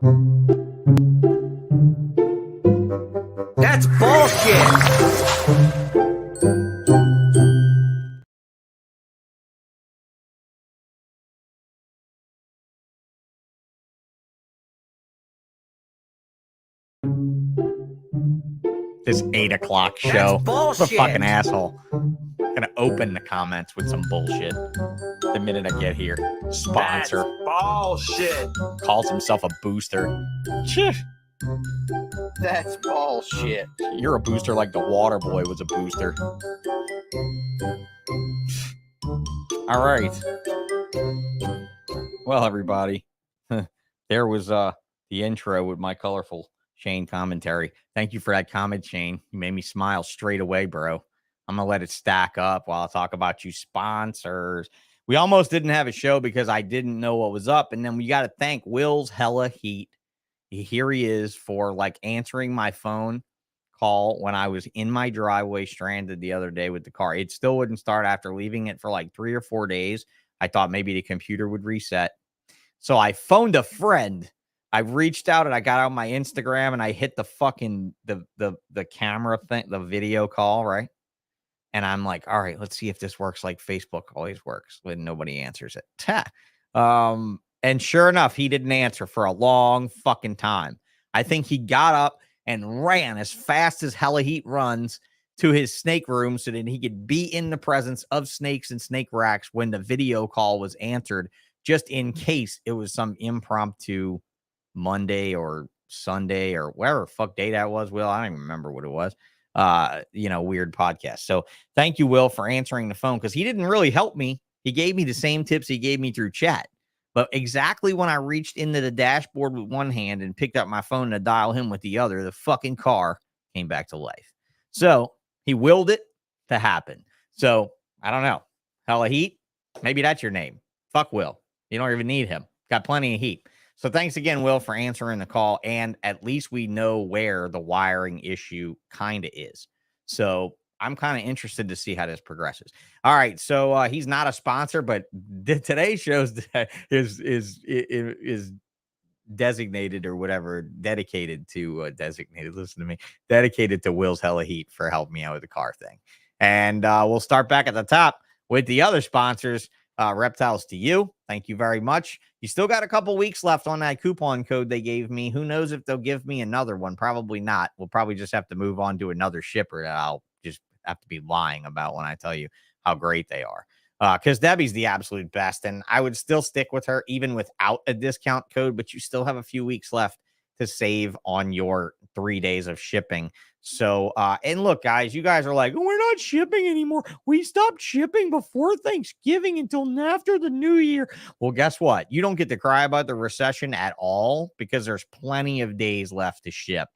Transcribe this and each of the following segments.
That's bullshit. This 8 o'clock show. What a fucking asshole. Gonna open the comments with some bullshit the minute I get here. Sponsor. That's bullshit. Calls himself a booster. That's bullshit. You're a booster like the water boy was a booster. All right. Well, everybody, there was the intro with my colorful Shane commentary. Thank you for that comment, Shane. You made me smile straight away, bro. I'm going to let it stack up while I talk about you sponsors. We almost didn't have a show because I didn't know what was up. And then we got to thank Will's Hella Heat. Here he is for like answering my phone call when I was in my driveway stranded the other day with the car. It still wouldn't start after leaving it for like 3 or 4 days. I thought maybe the computer would reset. So I phoned a friend. I reached out and I got out my Instagram and I hit the fucking the camera thing, the video call, right? And I'm like, all right, let's see if this works like Facebook always works when nobody answers it. And sure enough, he didn't answer for a long fucking time. I think he got up and ran as fast as Hella Heat runs to his snake room so that he could be in the presence of snakes and snake racks when the video call was answered, just in case it was some impromptu Monday or Sunday or whatever fuck day that was. Will, I don't even remember what it was. Weird podcast. So thank you, Will, for answering the phone because he didn't really help me. He gave me the same tips he gave me through chat. But exactly when I reached into the dashboard with one hand and picked up my phone to dial him with the other, the fucking car came back to life. So he willed it to happen. So I don't know. Hella Heat, maybe that's your name. Fuck Will. You don't even need him. Got plenty of heat. So thanks again, Will, for answering the call. And at least we know where the wiring issue kind of is. So I'm kind of interested to see how this progresses. All right. So he's not a sponsor, but today's show is designated or whatever, dedicated to listen to me, dedicated to Will's Hella Heat for helping me out with the car thing. And we'll start back at the top with the other sponsors. Reptiles to you. Thank you very much. You still got a couple weeks left on that coupon code they gave me. Who knows if they'll give me another one? Probably not. We'll probably just have to move on to another shipper that I'll just have to be lying about when I tell you how great they are. Because Debbie's the absolute best, and I would still stick with her even without a discount code, but you still have a few weeks left to save on your 3 days of shipping. So, and look, guys, you guys are like, oh, we're not shipping anymore. We stopped shipping before Thanksgiving until after the new year. Well, guess what? You don't get to cry about the recession at all because there's plenty of days left to ship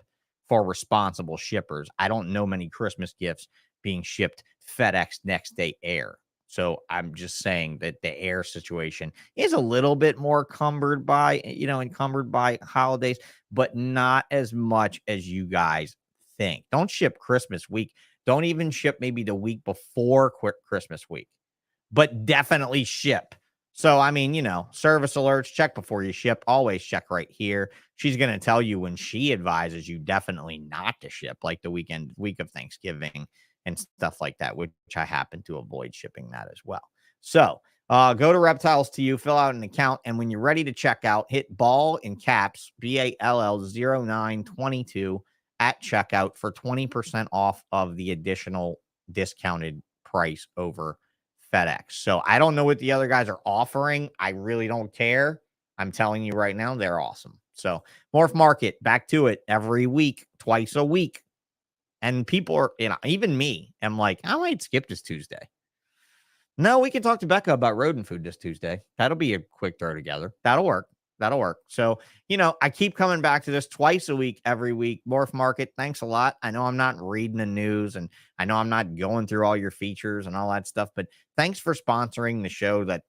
for responsible shippers. I don't know many Christmas gifts being shipped FedEx next day air. So I'm just saying that the air situation is a little bit more encumbered by holidays, but not as much as you guys think. Don't ship Christmas week. Don't even ship maybe the week before Christmas week, but definitely ship. So, I mean, service alerts, check before you ship. Always check right here. She's going to tell you when she advises you definitely not to ship, like the week of Thanksgiving and stuff like that, which I happen to avoid shipping that as well. So go to Reptiles to you, fill out an account, and when you're ready to check out, hit ball in caps, BALL 0922 at checkout for 20% off of the additional discounted price over FedEx. So I don't know what the other guys are offering. I really don't care. I'm telling you right now, they're awesome. So Morph Market, back to it every week, twice a week. And people are, even me, I'm like, I might skip this Tuesday. No, we can talk to Bekah about rodent food this Tuesday. That'll be a quick throw together. That'll work. So, I keep coming back to this twice a week, every week. Morph Market, thanks a lot. I know I'm not reading the news and I know I'm not going through all your features and all that stuff, but thanks for sponsoring the show that,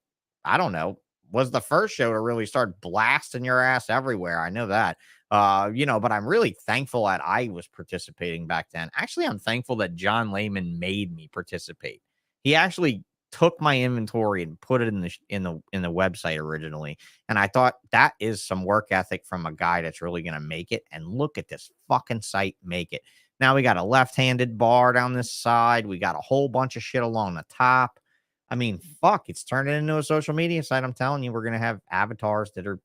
I don't know, was the first show to really start blasting your ass everywhere. I know that. But I'm really thankful that I was participating back then. Actually, I'm thankful that John Lehman made me participate. He actually took my inventory and put it in the website originally. And I thought that is some work ethic from a guy that's really going to make it. And look at this fucking site make it. Now we got a left-handed bar down this side. We got a whole bunch of shit along the top. I mean, fuck, it's turning into a social media site. I'm telling you, we're going to have avatars that are,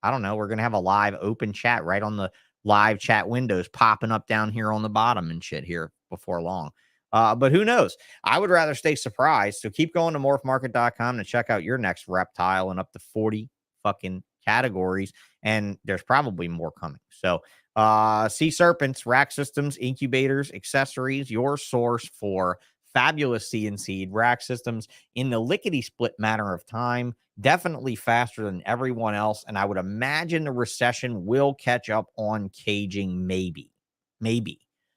I don't know. We're going to have a live open chat right on the live chat windows popping up down here on the bottom and shit here before long. But who knows? I would rather stay surprised. So keep going to morphmarket.com to check out your next reptile in up to 40 fucking categories. And there's probably more coming. So C-SERPENTS, rack systems, incubators, accessories, your source for fabulous seed and seed rack systems in the lickety split matter of time, definitely faster than everyone else. And I would imagine the recession will catch up on caging, maybe,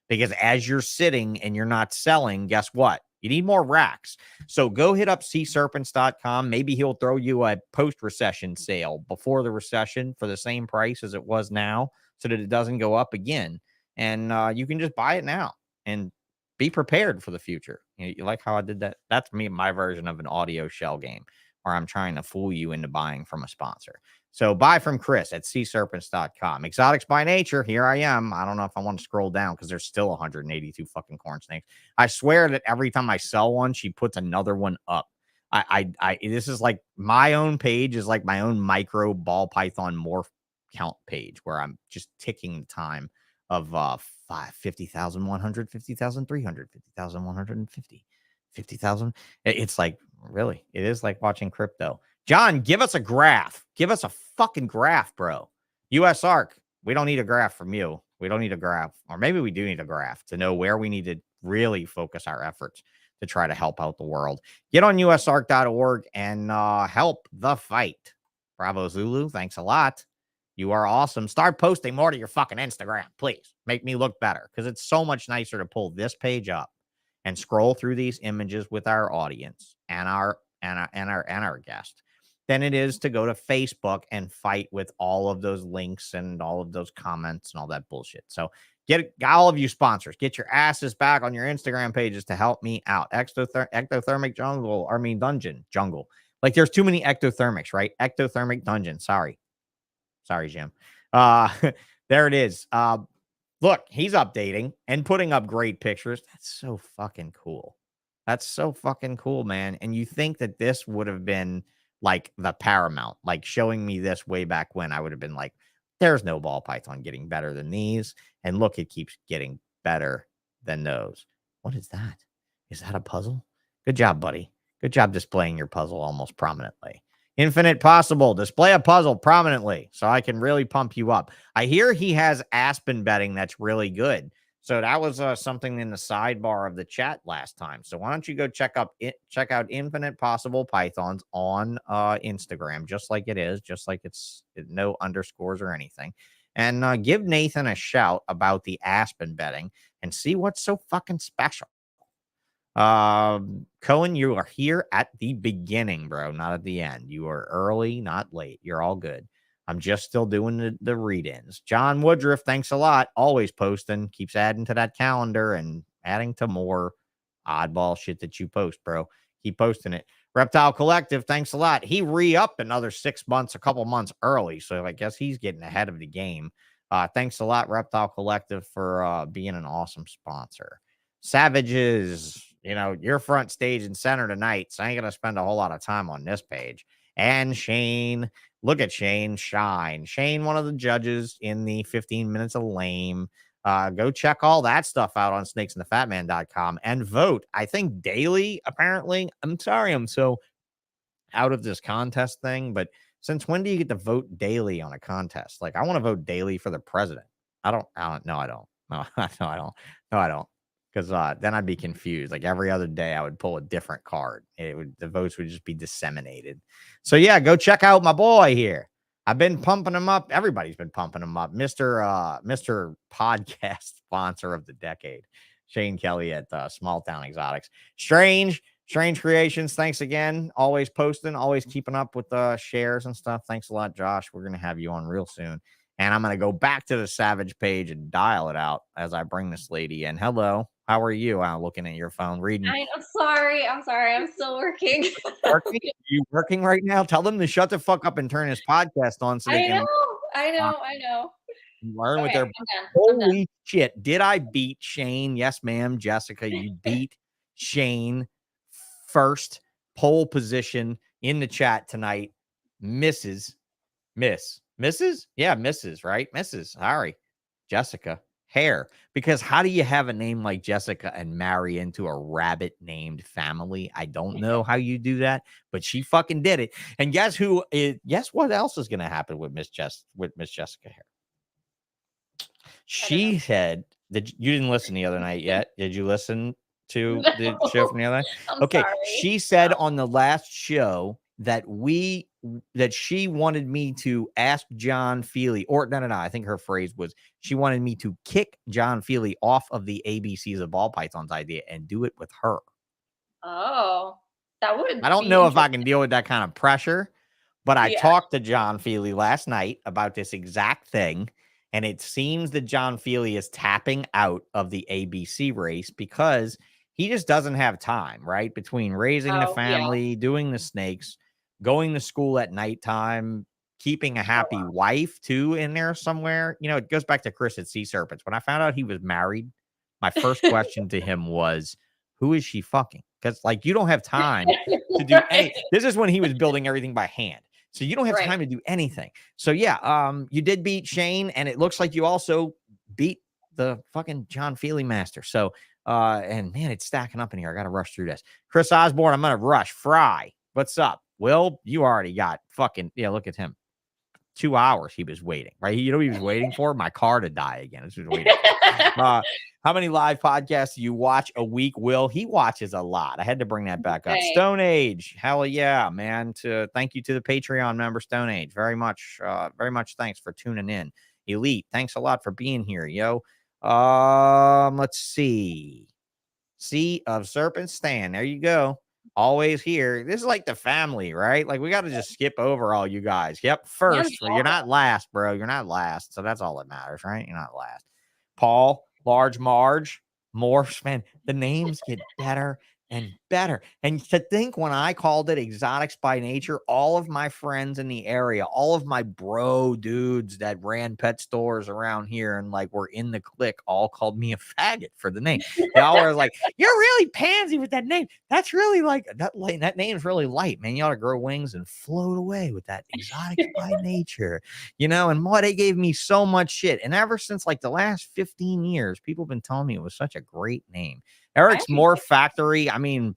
because as you're sitting and you're not selling, guess what? You need more racks. So go hit up cserpents.com. Maybe he'll throw you a post-recession sale before the recession for the same price as it was now so that it doesn't go up again. And you can just buy it now and be prepared for the future. You like how I did that? That's my version of an audio shell game where I'm trying to fool you into buying from a sponsor. So buy from Chris at cserpents.com. Exotics by nature. Here I am. I don't know if I want to scroll down because there's still 182 fucking corn snakes. I swear that every time I sell one, she puts another one up. This is like my own page is like my own micro ball python morph count page where I'm just ticking the time of 50,100, 50,300, 50,150, 50,000. It's like, really, it is like watching crypto. John, give us a graph. Give us a fucking graph, bro. US ARC, we don't need a graph from you. We don't need a graph. Or maybe we do need a graph to know where we need to really focus our efforts to try to help out the world. Get on usarc.org and help the fight. Bravo, Zulu. Thanks a lot. You are awesome. Start posting more to your fucking Instagram, please. Make me look better because it's so much nicer to pull this page up and scroll through these images with our audience and our guest than it is to go to Facebook and fight with all of those links and all of those comments and all that bullshit. So get all of you sponsors, get your asses back on your Instagram pages to help me out. Ectothermic dungeon jungle. Like there's too many ectothermics, right? Ectothermic dungeon. Sorry, Jim. There it is. Look, he's updating and putting up great pictures. That's so fucking cool. That's so fucking cool, man. And you think that this would have been like the paramount, like showing me this way back when I would have been like, there's no ball python getting better than these. And look, it keeps getting better than those. What is that? Is that a puzzle? Good job, buddy. Good job displaying your puzzle almost prominently. Infinite Possible, display a puzzle prominently so I can really pump you up. I hear he has Aspen betting that's really good. So that was something in the sidebar of the chat last time. So why don't you go check out Infinite Possible Pythons on Instagram, just like it is, just like it's no underscores or anything. And give Nathan a shout about the Aspen betting and see what's so fucking special. Cohen, you are here at the beginning, bro, not at the end. You are early, not late. You're all good. I'm just still doing the read-ins. John Woodruff, thanks a lot. Always posting, keeps adding to that calendar and adding to more oddball shit that you post, bro. Keep posting it. Reptile Collective, thanks a lot. He re-upped another 6 months, a couple months early, so I guess he's getting ahead of the game. Thanks a lot, Reptile Collective, for being an awesome sponsor. Savages, you're front stage and center tonight, so I ain't going to spend a whole lot of time on this page. And Shane, look at Shane shine. Shane, one of the judges in the 15 Minutes of Lame. Go check all that stuff out on snakesandthefatman.com and vote. I think daily, apparently. I'm sorry I'm so out of this contest thing, but since when do you get to vote daily on a contest? Like, I want to vote daily for the president. I don't. No, I don't. Because then I'd be confused. Like every other day, I would pull a different card. The votes would just be disseminated. So yeah, go check out my boy here. I've been pumping him up. Everybody's been pumping him up. Mr. Podcast sponsor of the decade, Shane Kelly at Small Town Exotics. Strange Creations. Thanks again. Always posting, always keeping up with shares and stuff. Thanks a lot, Josh. We're gonna have you on real soon. And I'm going to go back to the Savage page and dial it out as I bring this lady in. Hello. How are you? Out looking at your phone, reading. I'm sorry. I'm still working. Working? Are you working right now? Tell them to shut the fuck up and turn this podcast on so they can I know. learn with Okay, their. I'm done. Holy shit! Did I beat Shane? Yes, ma'am. Jessica, you beat Shane. First pole position in the chat tonight. Mrs. Yeah, Mrs. Right? Mrs. Sorry, Jessica Hare. Because how do you have a name like Jessica and marry into a rabbit named family? I don't know how you do that, but she fucking did it. And guess who? Guess what else is going to happen with Miss Jessica Hare? She said that you didn't listen the other night yet. Did you listen to the show from the other night? Okay. Sorry. She said on the last show that she wanted me to ask John Feely, or no. I think her phrase was she wanted me to kick John Feely off of the ABCs of Ball Pythons idea and do it with her. Oh, that would. I don't know if I can deal with that kind of pressure, but I talked to John Feely last night about this exact thing. And it seems that John Feely is tapping out of the ABC race because he just doesn't have time, right? Between raising the family, doing the snakes, going to school at nighttime, keeping a happy wife too in there somewhere. You know, it goes back to Chris at C-SERPENTS. When I found out he was married, my first question to him was, who is she fucking? Because like you don't have time to do anything. This is when he was building everything by hand. So you don't have time to do anything. So yeah, you did beat Shane, and it looks like you also beat the fucking John Feely master. So and man, it's stacking up in here. I gotta rush through this. Chris Osborne, I'm gonna rush. Fry, what's up? Will, you already got fucking look at him. 2 hours he was waiting, right? You know what he was waiting for? My car to die again. This was waiting. How many live podcasts do you watch a week, Will? He watches a lot. I had to bring that back up. Stone Age. Hell yeah, man. Thank you to the Patreon member, Stone Age. Very much thanks for tuning in. Elite, thanks a lot for being here, yo. Let's see. Sea of Serpents Stan. There you go. Always here. This is like the family, right? Like we got to just skip over all you guys. Yep. First, you're not last, bro. You're not last. So that's all that matters, right? You're not last. Paul, Large Marge, Morphs, man, the names get better and better. And to think when I called it Exotics by Nature, all of my friends in the area, all of my bro dudes that ran pet stores around here and like were in the clique all called me a faggot for the name. They all were like, you're really pansy with that name. That's really like that name's really light, man. You ought to grow wings and float away with that Exotics by Nature, you know. And boy, they gave me so much shit. And ever since like the last 15 years, people have been telling me it was such a great name. Eric's Morph Factory. I mean,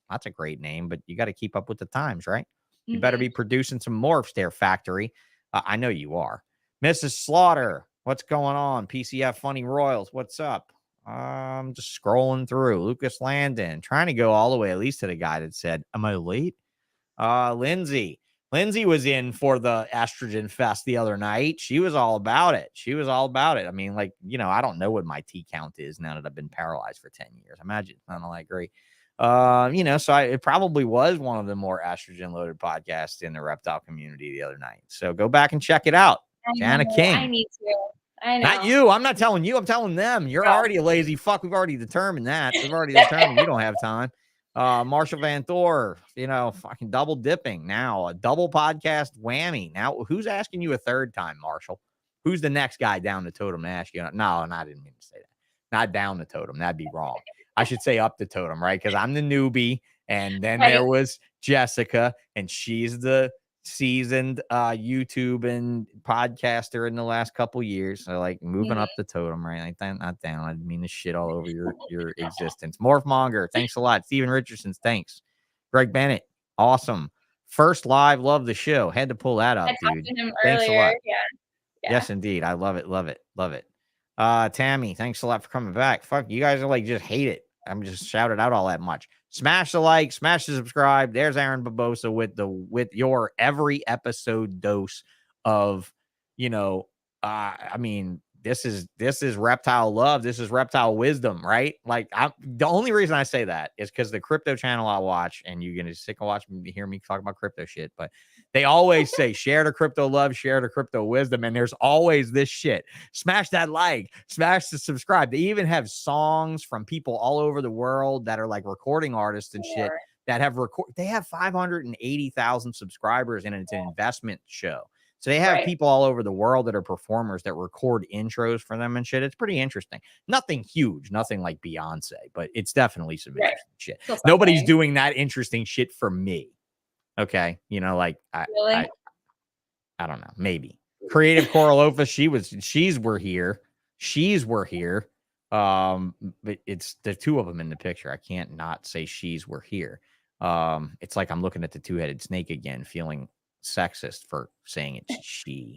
that's a great name, but you got to keep up with the times, right? You better be producing some morphs there, Factory. I know you are. Mrs. Slaughter, what's going on? PCF Funny Royals, what's up? I'm just scrolling through. Lucas Landon, trying to go all the way at least to the guy that said, am I late? Lindsay was in for the Estrogen Fest the other night. She was all about it. I mean, like, you know, I don't know what my T count is now that I've been paralyzed for 10 years. Imagine, I don't know, I agree. You know, so it probably was one of the more estrogen loaded podcasts in the reptile community the other night. So go back and check it out. Jana King. I need to. I know. Not you. I'm not telling you. I'm telling them. You're already a lazy fuck. We've already determined that. We've already determined you don't have time. Marshall Van Thor, you know, fucking double dipping now, a double podcast whammy. Now, who's asking you a third time, Marshall? Who's the next guy down the totem to ask you? No, I didn't mean to say that. Not down the totem. That'd be wrong. I should say up the totem, right? Because I'm the newbie. And then there was Jessica, and she's the seasoned YouTube and podcaster in the last couple years. So like moving up the totem, right? Like that, not down. I didn't mean to shit all over your existence. Morphmonger, thanks a lot. Steven Richardson, thanks. Greg Bennett, awesome. First live, love the show. Had to pull that up, dude. Thanks a lot. Yeah. Yes, indeed. I love it. Tammy, thanks a lot for coming back. Fuck, you guys are like just hate it. I'm just shouted out all that much. Smash the like, smash the subscribe. There's Aaron Barbosa with your every episode dose of, you know, I mean, this is reptile love. This is reptile wisdom, right? Like the only reason I say that is because the crypto channel I watch, and you're gonna sick of watching me hear me talk about crypto shit, but They always say share the crypto love, share the crypto wisdom, and there's always this shit. Smash that like, smash the subscribe. They even have songs from people all over the world that are like recording artists and shit that have they have 580,000 subscribers, and it's an investment show. So they have people all over the world that are performers that record intros for them and shit. It's pretty interesting. Nothing huge, nothing like Beyonce, but it's definitely some interesting shit. Nobody's doing that interesting shit for me. Okay, you know, like I don't know, maybe Creative Coralofa. She's were here. But it's the two of them in the picture. I can't not say she's were here. It's like I'm looking at the two-headed snake again, feeling sexist for saying it's she.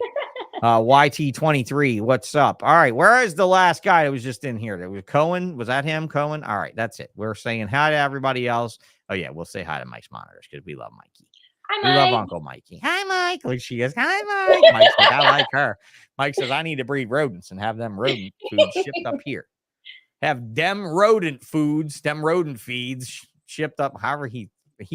YT23, what's up? All right, where is the last guy that was just in here? That was Cohen. Was that him, Cohen? All right, that's it. We're saying hi to everybody else. Oh yeah, we'll say hi to Mike's monitors because we love Mikey. Hi, we love Uncle Mikey. Hi, Mike. Like she goes, hi, Mike. Mike's like, I like her. Mike says, I need to breed rodents and have them rodent food shipped up here. Have them rodent foods, them rodent feeds shipped up. However, he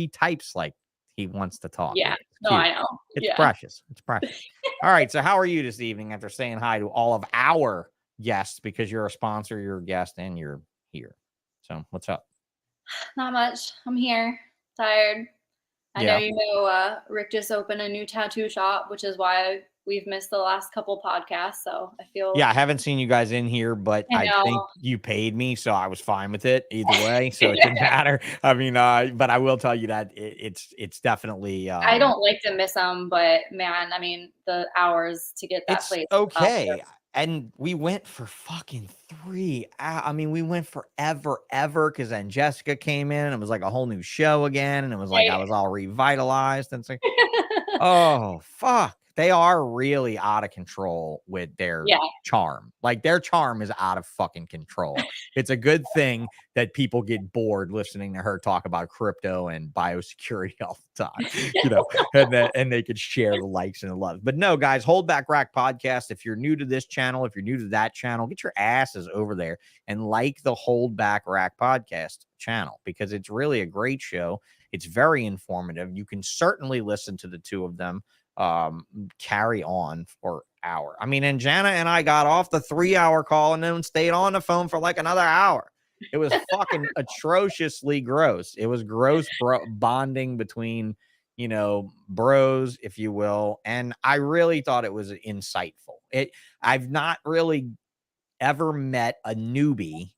types like he wants to talk. Yeah, no, I know. It's precious. It's precious. All right. So how are you this evening after saying hi to all of our guests because you're a sponsor, you're a guest, and you're here? So what's up? Not much. I'm here. Tired. I know you know Rick just opened a new tattoo shop, which is why we've missed the last couple podcasts. So I feel I haven't seen you guys in here, but I think you paid me, so I was fine with it either way. So it didn't matter. I mean, but I will tell you that it's definitely. I don't like to miss them, but man, I mean, the hours to get that place. Okay. And we went for fucking 3 hours. I mean, we went forever, because then Jessica came in and it was like a whole new show again. And it was like I was all revitalized. And it's like, oh, fuck. They are really out of control with their charm. Like their charm is out of fucking control. It's a good thing that people get bored listening to her talk about crypto and biosecurity all the time, you know, and they could share the likes and the loves. But no, guys, Hold Back Rack podcast. If you're new to this channel, if you're new to that channel, get your asses over there and like the Hold Back Rack podcast channel because it's really a great show. It's very informative. You can certainly listen to the two of them carry on for hour. I mean, and Jana and I got off the 3-hour call and then stayed on the phone for like another hour. It was fucking atrociously gross. It was gross bonding between, you know, bros, if you will. And I really thought it was insightful. I've not really ever met a newbie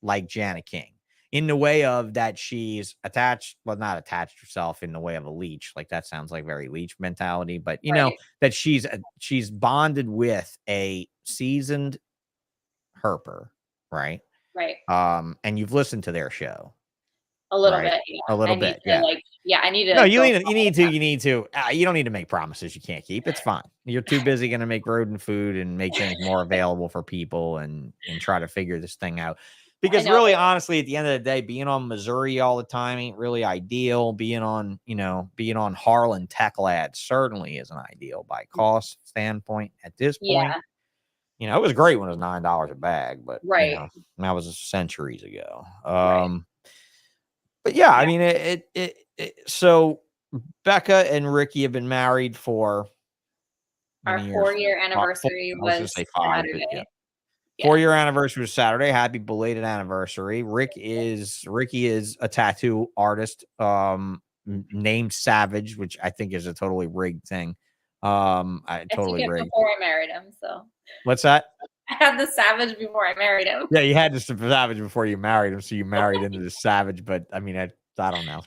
like Jana King. In the way of that she's attached, well, not attached herself in the way of a leech. Like that sounds like very leech mentality, but you know, that she's bonded with a seasoned herper, right? Right. And you've listened to their show. A little bit, yeah. A little bit, yeah. I need to. No, you need to. You don't need to make promises you can't keep. It's fine. You're too busy going to make rodent food and make things more available for people and try to figure this thing out. Because really, honestly, at the end of the day, being on Missouri all the time ain't really ideal. Being on Harlan Tech Lad certainly isn't ideal by cost standpoint at this point. Yeah. You know, it was great when it was $9 a bag, but right. You know, that was centuries ago. But yeah, I mean, so Bekah and Ricky have been married for our 4-year anniversary was Saturday. Yeah. 4-year anniversary was Saturday. Happy belated anniversary. Ricky is a tattoo artist named Savage, which I think is a totally rigged thing. I totally rigged before I married him. So what's that? I had the Savage before I married him. Yeah, you had the Savage before you married him, so you married into the Savage. But I mean, I don't know.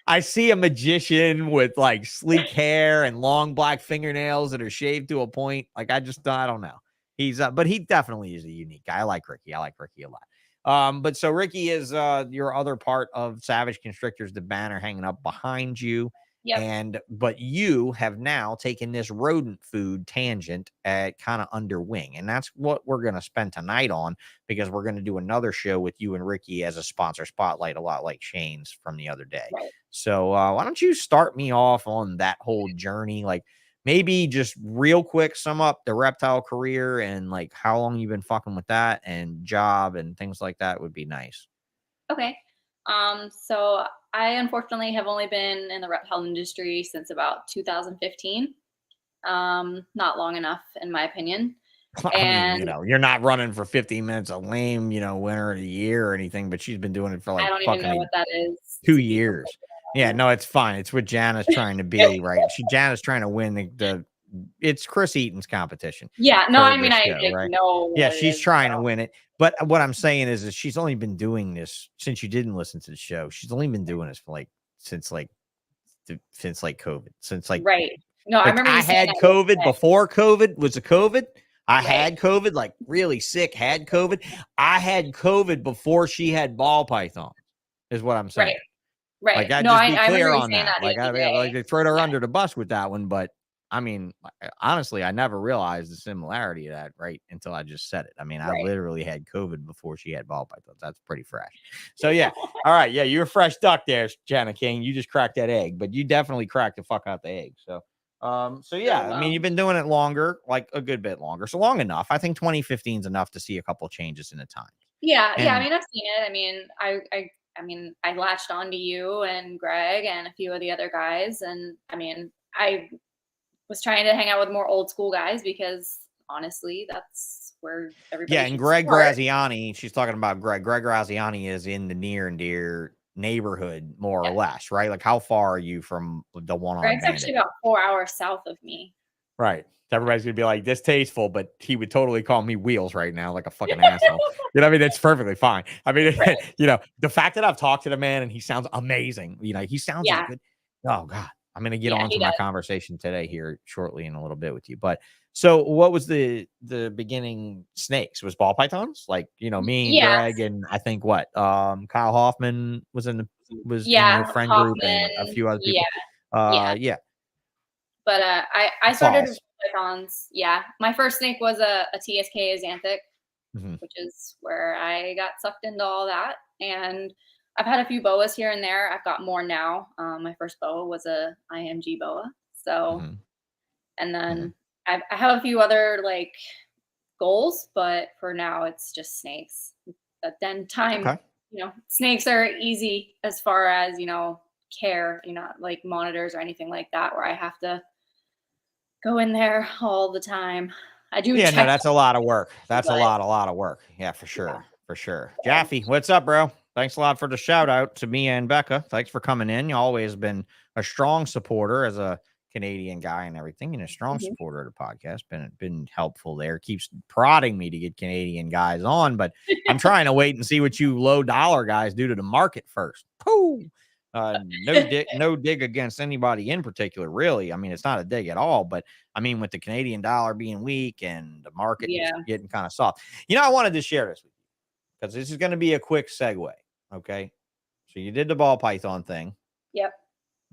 I see a magician with like sleek hair and long black fingernails that are shaved to a point. Like I don't know. He's but he definitely is a unique guy. I like Ricky a lot. But so Ricky is your other part of Savage Constrictors, the banner hanging up behind you. Yep. But you have now taken this rodent food tangent at kind of under wing. And that's what we're going to spend tonight on, because we're going to do another show with you and Ricky as a sponsor spotlight, a lot like Shane's from the other day. Right. So why don't you start me off on that whole journey? Like maybe just real quick, sum up the reptile career and like how long you've been fucking with that and job and things like that would be nice. Okay. So I unfortunately have only been in the reptile industry since about 2015. Not long enough, in my opinion. I mean, And you're not running for 15 minutes a lame, winner of the year or anything, but she's been doing it for I like don't even know fucking what that is. 2 to be years. completely Yeah, honest. no, it's fine. It's what Jana's trying to be, right? Jana's trying to win it's Chris Eaton's competition Yeah, no, for I mean, the I show, like right? know Yeah, what it she's is. trying to So. win it. But what I'm saying is she's only been doing this since you didn't listen to the show. She's only been doing this for since COVID, since Right. No, I remember I you saying had that COVID yesterday. before COVID was a COVID. I Right. had COVID, like really sick, had COVID. I had COVID before she had ball python, is what I'm saying. Right. Like, I'd No, just I be remember clear you on saying that. that the Like, other day. they throw her Yeah. under the bus with that one. But I mean, honestly, I never realized the similarity of that right until I just said it. I mean, I Right. literally had COVID before she had ball pythons. That's pretty fresh. So, yeah. All right. Yeah, you're a fresh duck there, Jana King. You just cracked that egg, but you definitely cracked the fuck out the egg. So yeah, I mean, you've been doing it longer, like a good bit longer. So long enough. I think 2015 is enough to see a couple changes in the time. Yeah. I And mean, I've seen it. I mean, I latched on to you and Greg and a few of the other guys, and I mean, I was trying to hang out with more old school guys because honestly, that's where everybody yeah, and should Greg start. Graziani, she's talking about Greg. Greg Graziani is in the near and dear neighborhood, more or less, right? Like, how far are you from the one on Greg's Bandit? actually about 4 hours south of me. Right. Everybody's gonna be like distasteful, but he would totally call me Wheels right now, like a fucking asshole. You know what I mean? It's perfectly fine. I mean, Right. the fact that I've talked to the man and he sounds amazing. He sounds as Yeah. good. Oh God. I'm gonna get Yeah, on he to my does. conversation today here shortly in a little bit with you. But so what was the beginning snakes? Was ball pythons? Like, me and Yes. Greg and I think what? Kyle Hoffman was in your friend group and a Hoffman. few other Yeah. people. Yeah. But I started with False. pythons. Yeah. My first snake was a TSK Xanthic, Mhm. which is where I got sucked into all that. And I've had a few boas here and there. I've got more now. My first boa was a IMG boa. So, Mhm. and then Mhm. I have a few other like goals, but for now it's just snakes. But then time, Okay. snakes are easy as far as, care, like monitors or anything like that, where I have to go in there all the time. I do Yeah, no, check, that's a lot of work. That's a but lot of work. Yeah, for yeah. sure. For sure. So, Jaffe, what's up, bro? Thanks a lot for the shout out to me and Bekah. Thanks for coming in. You always been a strong supporter as a Canadian guy and everything, and a strong mhm. supporter of the podcast. Been helpful there. Keeps prodding me to get Canadian guys on, but I'm trying to wait and see what you low dollar guys do to the market first. Pooh. No dig against anybody in particular, really. I mean, it's not a dig at all, but I mean, with the Canadian dollar being weak and the market Yeah. getting kind of soft, I wanted to share this with you because this is going to be a quick segue. Okay. So you did the ball python thing. Yep.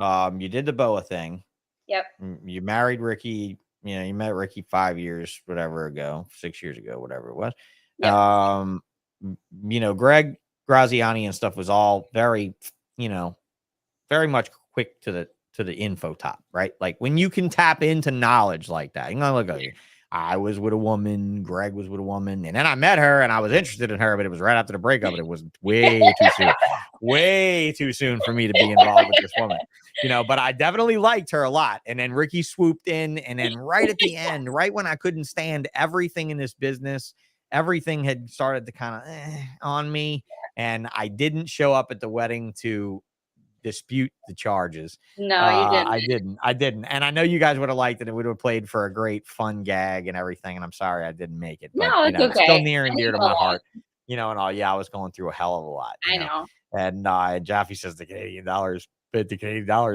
You did the boa thing. Yep. You married Ricky. You met Ricky 5 years, whatever ago, 6 years ago, whatever it was. Yep. Greg Graziani and stuff was all very, very much quick to the info top, right? Like when you can tap into knowledge like that, look at you. I was with a woman, Greg was with a woman, and then I met her and I was interested in her, but it was right after the breakup, and it was way too soon for me to be involved with this woman, but I definitely liked her a lot. And then Ricky swooped in, and then right at the end, right when I couldn't stand everything in this business, everything had started to kind of on me, and I didn't show up at the wedding to dispute the charges. No, you didn't. I didn't. And I know you guys would have liked it. It would have played for a great fun gag and everything. And I'm sorry I didn't make it, but No, it's it's still okay. near and I dear leave to it my alone. heart, and all. Yeah, I was going through a hell of a lot, I know. And Jaffe says the Canadian dollar is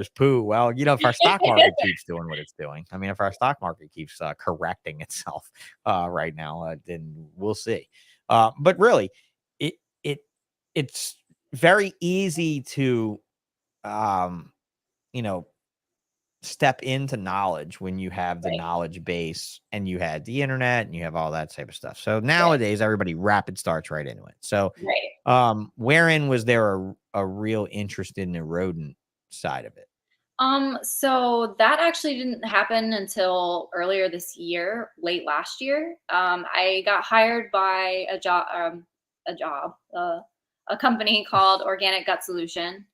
poo. Well, if our stock market keeps doing what it's doing, I mean, if our stock market keeps correcting itself right now, then we'll see. But really, it's very easy to you know, step into knowledge when you have the Right. knowledge base and you had the internet and you have all that type of stuff. So nowadays, everybody rapid starts right into it. So, Right. wherein was there a real interest in the rodent side of it? So that actually didn't happen until earlier this year, late last year. I got hired by a company called Organic Gut Solution.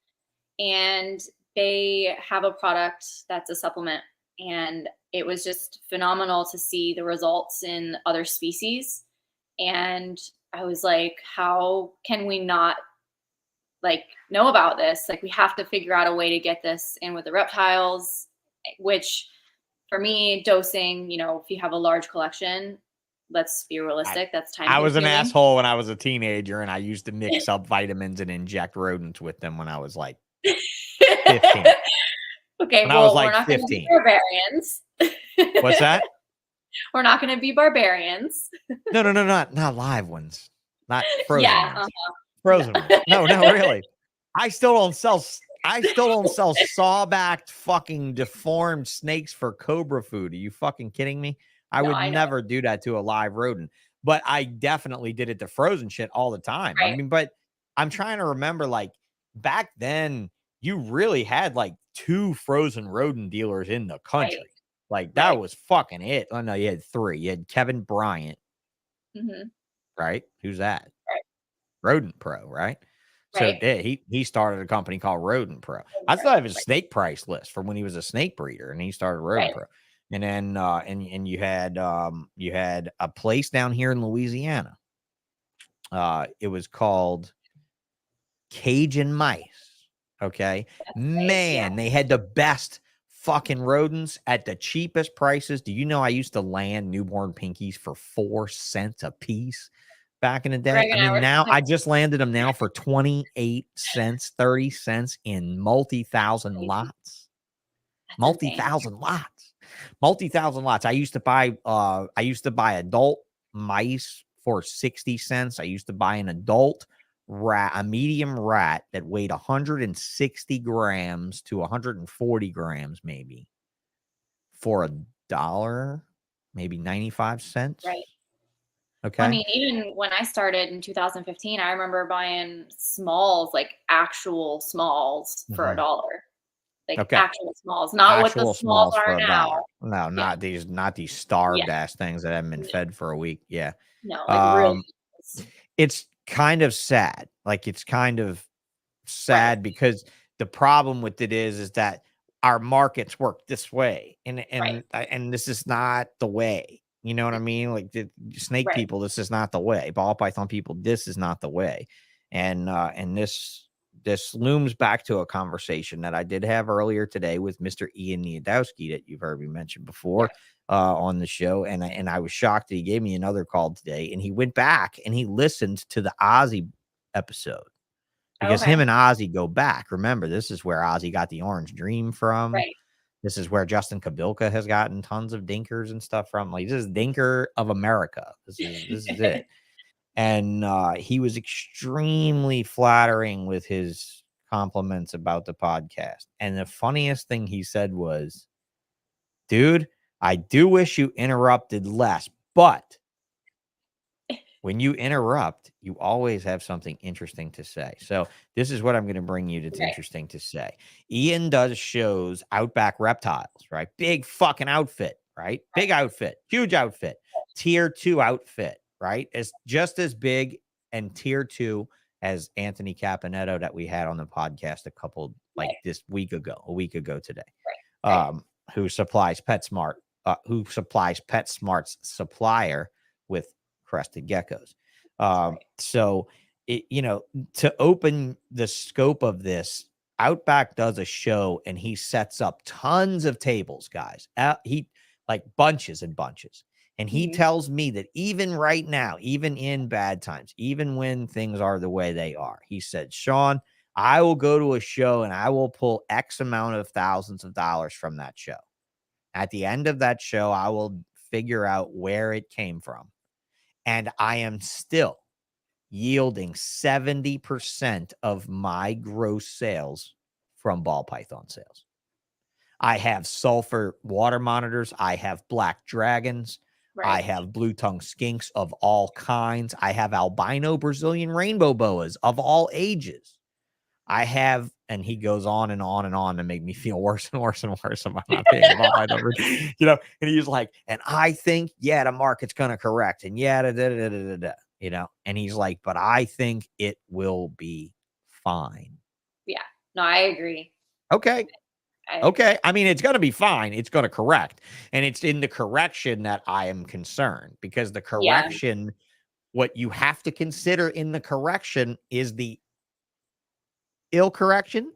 and they have a product that's a supplement, and it was just phenomenal to see the results in other species. And I was like, how can we not like know about this? Like, we have to figure out a way to get this in with the reptiles, which for me, dosing, you know, if you have a large collection, let's be realistic, that's time I was an consuming. asshole when I was a teenager, and I used to mix up vitamins and inject rodents with them when I was like 15. Okay, When I well, was like we're not going to be 15. barbarians. What's that? We're not going to be barbarians. No, not live ones, not frozen Yeah, ones. Frozen ones. No, really. I still don't sell saw-backed fucking deformed snakes for cobra food. Are you fucking kidding me? I No, would I know. never do that to a live rodent, but I definitely did it to frozen shit all the time. I Right. mean, but I'm trying to remember, like, back then you really had like 2 frozen rodent dealers in the country. Right. Like, that Right. was fucking it. Oh no, you had 3. You had Kevin Bryant, Mhm. right? Who's that? Right. Rodent Pro, right? So Right. yeah, he started a company called Rodent Pro. I still have his snake price list from when he was a snake breeder, and he started Rodent Right. Pro. And then and you had a place down here in Louisiana. It was called Cajun Mice. Okay, man, they had the best fucking rodents at the cheapest prices. Do you know I used to land newborn pinkies for 4 cents a piece back in the day? Greg and I I mean, were now I just landed them now for 28 cents, 30 cents in multi-thousand lots. Multi-thousand lots. I used to buy adult mice for 60 cents. I used to buy an adult rat, a medium rat that weighed 160 grams to 140 grams, maybe, for $1, maybe 95 cents. Right. Okay. I mean, even when I started in 2015, I remember buying smalls, like actual smalls, for $1. Like Okay. actual smalls, not what the Actual smalls smalls for are $1. now. No, Yeah. not these starved Yeah. ass things that haven't been No. fed for a week. Yeah. No, like really. It's kind of sad. Like, it's kind of sad because the problem with it is that our markets work this way, and this is not the way. You know what I mean? Like, the snake Right. people, this is not the way. Ball python people, this is not the way. And this looms back to a conversation that I did have earlier today with Mr. Ian Niedowski that you've heard me mention before on the show. And I was shocked that he gave me another call today, and he went back and he listened to the Ozzy episode. Because him and Ozzy go back. Remember, this is where Ozzy got the Orange Dream from. Right. This is where Justin Kabilka has gotten tons of dinkers and stuff from. Like, this is Dinker of America. This is it. And he was extremely flattering with his compliments about the podcast. And the funniest thing he said was, dude, I do wish you interrupted less, but when you interrupt, you always have something interesting to say. So this is what I'm going to bring you that's interesting to say. Ian does shows Outback Reptiles, right? Big fucking outfit, right? Big outfit, huge outfit, tier 2 outfit, right? It's just as big and tier 2 as Anthony Caponetto that we had on the podcast a week ago today, who supplies PetSmart, who supplies PetSmart's supplier with crested geckos. So to open the scope of this, Outback does a show and he sets up tons of tables, guys. He like bunches and bunches. And he tells me that even right now, even in bad times, even when things are the way they are, he said, Sean, I will go to a show and I will pull X amount of thousands of dollars from that show. At the end of that show, I will figure out where it came from. And I am still yielding 70% of my gross sales from ball python sales. I have sulfur water monitors. I have black dragons. I have blue tongue skinks of all kinds. I have albino Brazilian rainbow boas of all ages. I have, and he goes on and on and on to make me feel worse and worse and worse about not paying the ball python, and he's like, and I think, the market's going to correct, and and he's like, but I think it will be fine. Yeah. No, I agree. Okay. Okay. I mean, it's going to be fine. It's going to correct. And it's in the correction that I am concerned, because the correction, what you have to consider in the correction is the ill correction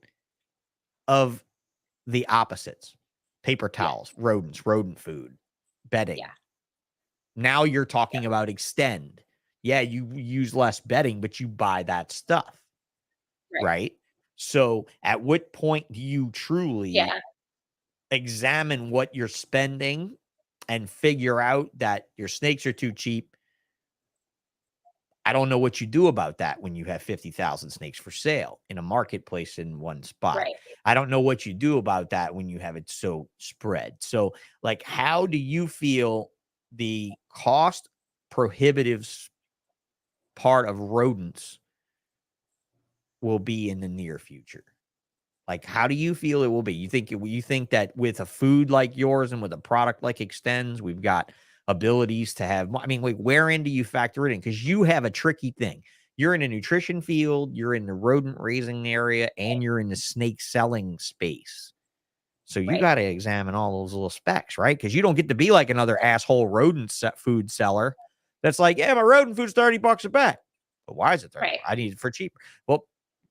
of the opposites: paper towels, rodents, rodent food, bedding. Yeah. Now you're talking about extend. Yeah, you use less bedding, but you buy that stuff. Right? So at what point do you truly examine what you're spending and figure out that your snakes are too cheap? I don't know what you do about that when you have 50,000 snakes for sale in a marketplace in one spot. I don't know what you do about that when you have it so spread. So, like, how do you feel the cost prohibitive part of rodents will be in the near future? Like, how do you feel it will be? You think that with a food like yours and with a product like Extends, we've got abilities to have, I mean, like, wherein do you factor it in? Because you have a tricky thing. You're in a nutrition field, you're in the rodent raising area, and you're in the snake selling space. So you got to examine all those little specs, right? Because you don't get to be like another asshole rodent food seller that's like, yeah, my rodent food's $30 a bag. But why is it 30? I need it for cheaper. Well,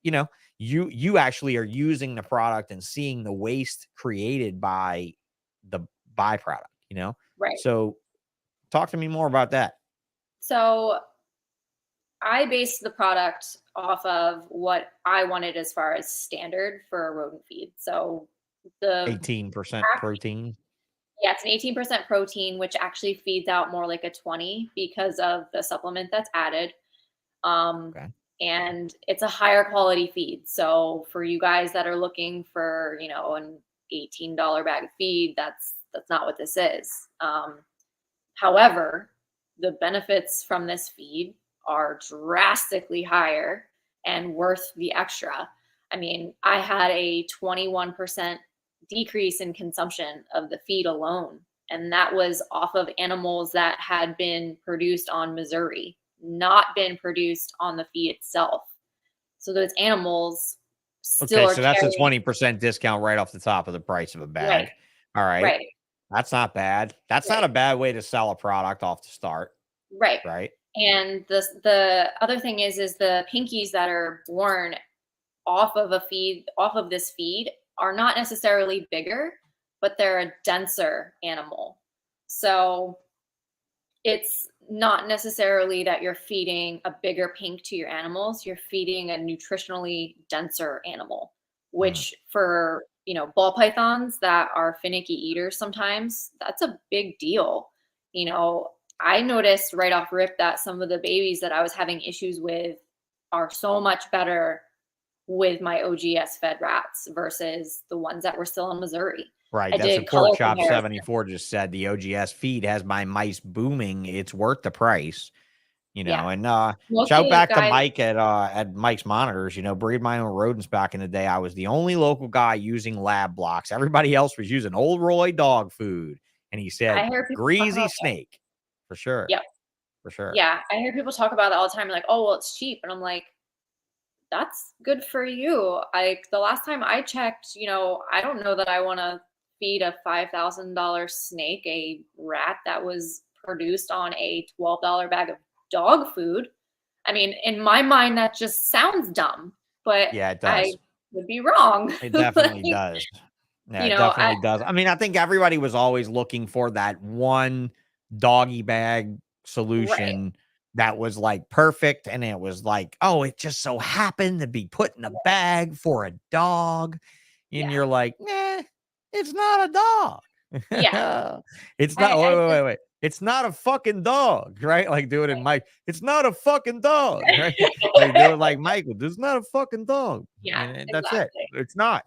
you know, you actually are using the product and seeing the waste created by the byproduct, you know? So talk to me more about that. So I based the product off of what I wanted as far as standard for a rodent feed. So the 18% protein. Yeah, it's an 18% protein, which actually feeds out more like a 20 because of the supplement that's added. And it's a higher quality feed. So for you guys that are looking for, you know, an $18 bag of feed, that's not what this is. However, the benefits from this feed are drastically higher and worth the extra. I mean, I had a 21% decrease in consumption of the feed alone. And that was off of animals that had been produced on Missouri, not been produced on the feed itself. So those animals still so that's a 20% discount right off the top of the price of a bag. All right. That's not bad. That's not a bad way to sell a product off the start. Right. And the other thing is the pinkies that are born off of this feed are not necessarily bigger, but they're a denser animal. So it's not necessarily that you're feeding a bigger pink to your animals. You're feeding a nutritionally denser animal, which for, you know, ball pythons that are finicky eaters sometimes, that's a big deal. You know, I noticed right off rip that some of the babies that I was having issues with are so much better with my OGS fed rats versus the ones that were still in Missouri. Right. That's what Pork Chop 74 just said. The OGS feed has my mice booming. It's worth the price, you know. And shout back to Mike at Mike's Monitors. You know, breed my own rodents back in the day. I was the only local guy using lab blocks. Everybody else was using Old Roy dog food. And he said greasy snake. For sure. For sure. Yeah. I hear people talk about that all the time. Like, oh, well, it's cheap. And I'm like, that's good for you. The last time I checked, you know, I don't know that I want to feed a $5,000 snake a rat that was produced on a $12 bag of dog food. I mean, in my mind, that just sounds dumb, but yeah, it does. I would be wrong. It definitely does. Yeah, it definitely does. I mean, I think everybody was always looking for that one doggy bag solution that was like perfect. And it was like, oh, it just so happened to be put in a bag for a dog. And you're like, nah, it's not a dog. It's not, wait. It's not a fucking dog, right? Like do it in Mike. It's not a fucking dog, right? Like do it like Michael. It's not a fucking dog. And that's it. It's not.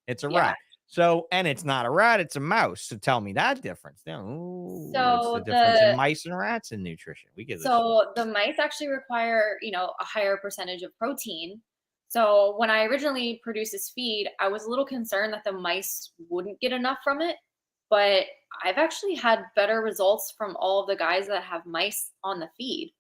It's a rat. So, and it's not a rat, it's a mouse. So tell me that difference. Ooh, what's the difference in mice and rats in nutrition? We get this. So the mice actually require, you know, a higher percentage of protein. So when I originally produced this feed, I was a little concerned that the mice wouldn't get enough from it. But I've actually had better results from all of the guys that have mice on the feed.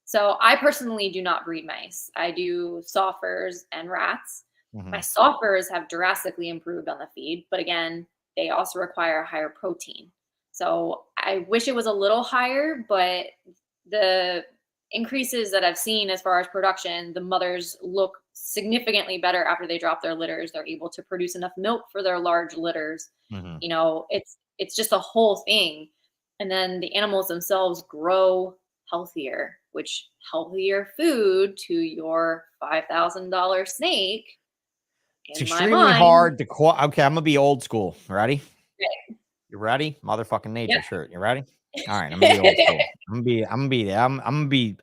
So I personally do not breed mice. I do soffers and rats. My Mhm. softwares have drastically improved on the feed, but again, they also require higher protein. So I wish it was a little higher, but the increases that I've seen as far as production, the mothers look significantly better after they drop their litters. They're able to produce enough milk for their large litters. Mhm. You know, it's just a whole thing. And then the animals themselves grow healthier, which healthier food to your $5,000 snake, It's in my extremely mind. hard to okay, I'm gonna be old school. Ready? Right. You ready? Motherfucking Yep. nature shirt. You ready? All right, I'm gonna be old school. I'm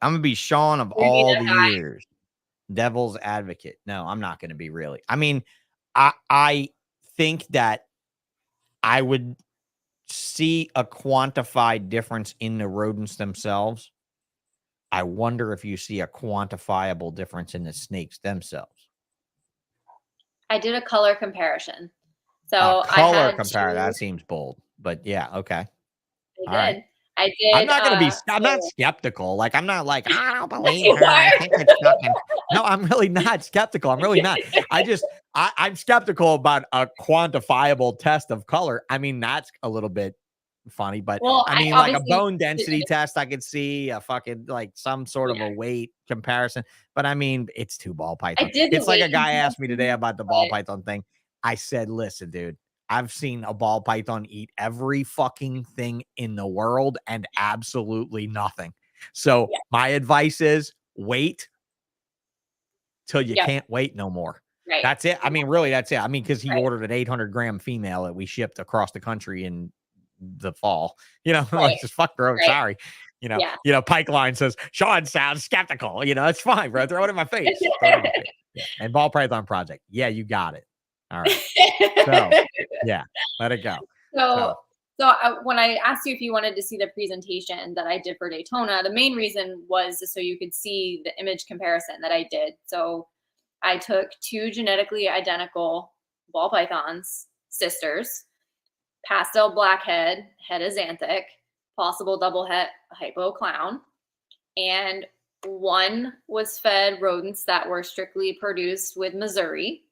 gonna be Sean of Maybe all that the guy. years. Devil's advocate. No, I'm not gonna be really. I mean, I think that I would see a quantified difference in the rodents themselves. I wonder if you see a quantifiable difference in the snakes themselves. I did a color comparison. A So I color had compare, two. that seems bold, but yeah, okay. I All right. did. I did. I'm not So skeptical. Like, I'm not like, I don't yes, believe you her. I are. think it's fucking. No, I'm really not skeptical. I'm really not. I'm skeptical about a quantifiable test of color. I mean, that's a little bit funny, but Well, I I mean, like a obviously bone density did. test, I could see a fucking like some sort of Yeah, a weight comparison. But I mean, it's two ball I python. did the It's like weight a guy asked me today comparison, about the ball but python thing. I said, listen, dude, I've seen a ball python eat every fucking thing in the world and absolutely nothing. So yeah, my advice is wait till you yep, can't wait no more. right, That's it. I mean, really, that's it. I mean, because he right, ordered an 800-gram female that we shipped across the country in the fall. You know, right, like just fuck, bro. right, Sorry. yeah. Pipeline says Sean sounds skeptical. You know, it's fine, bro. Throw it in my face. Throw it in my face. Yeah. And ball python project. Yeah, you got it. All right. So yeah, let it go. So, So when I asked you if you wanted to see the presentation that I did for Daytona, the main reason was so you could see the image comparison that I did. So I took two genetically identical ball pythons, sisters, pastel blackhead, head xanthic, possible double head hypo clown, and one was fed rodents that were strictly produced with Missouri.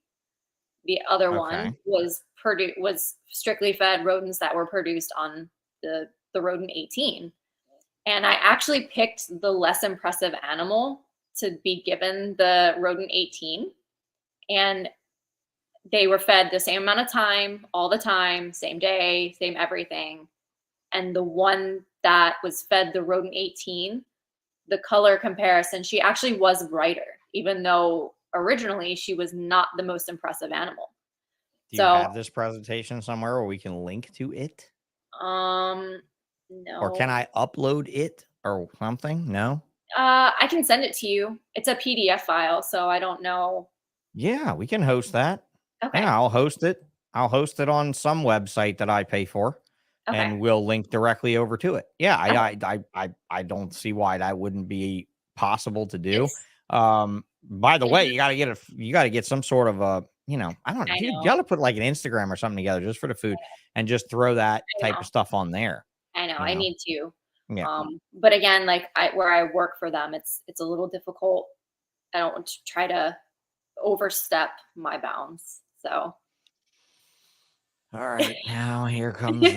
The other okay. one was strictly fed rodents that were produced on the rodent 18. And I actually picked the less impressive animal to be given the rodent 18. And they were fed the same amount of time, all the time, same day, same everything. And the one that was fed the rodent 18, the color comparison, she actually was brighter, even though originally she was not the most impressive animal. Do you So, have this presentation somewhere where we can link to it? um, Or can no. I upload it or something? No? I can send it to you. It's a PDF file, so I don't know. Yeah, we can host that. Okay. Yeah, I'll host it. I'll host it on some website that I pay for, Okay. and we'll link directly over to it. Yeah, Okay. I don't see why that wouldn't be possible to do. It's By the way, mhm, you gotta get some sort of a, I don't know, I you know. gotta put like an Instagram or something together just for the food and just throw that I type of know. stuff on there, I know. you I know. need to. Yeah. But again, like where I work for them, it's a little difficult. I don't want to try to overstep my bounds. So All right, now here comes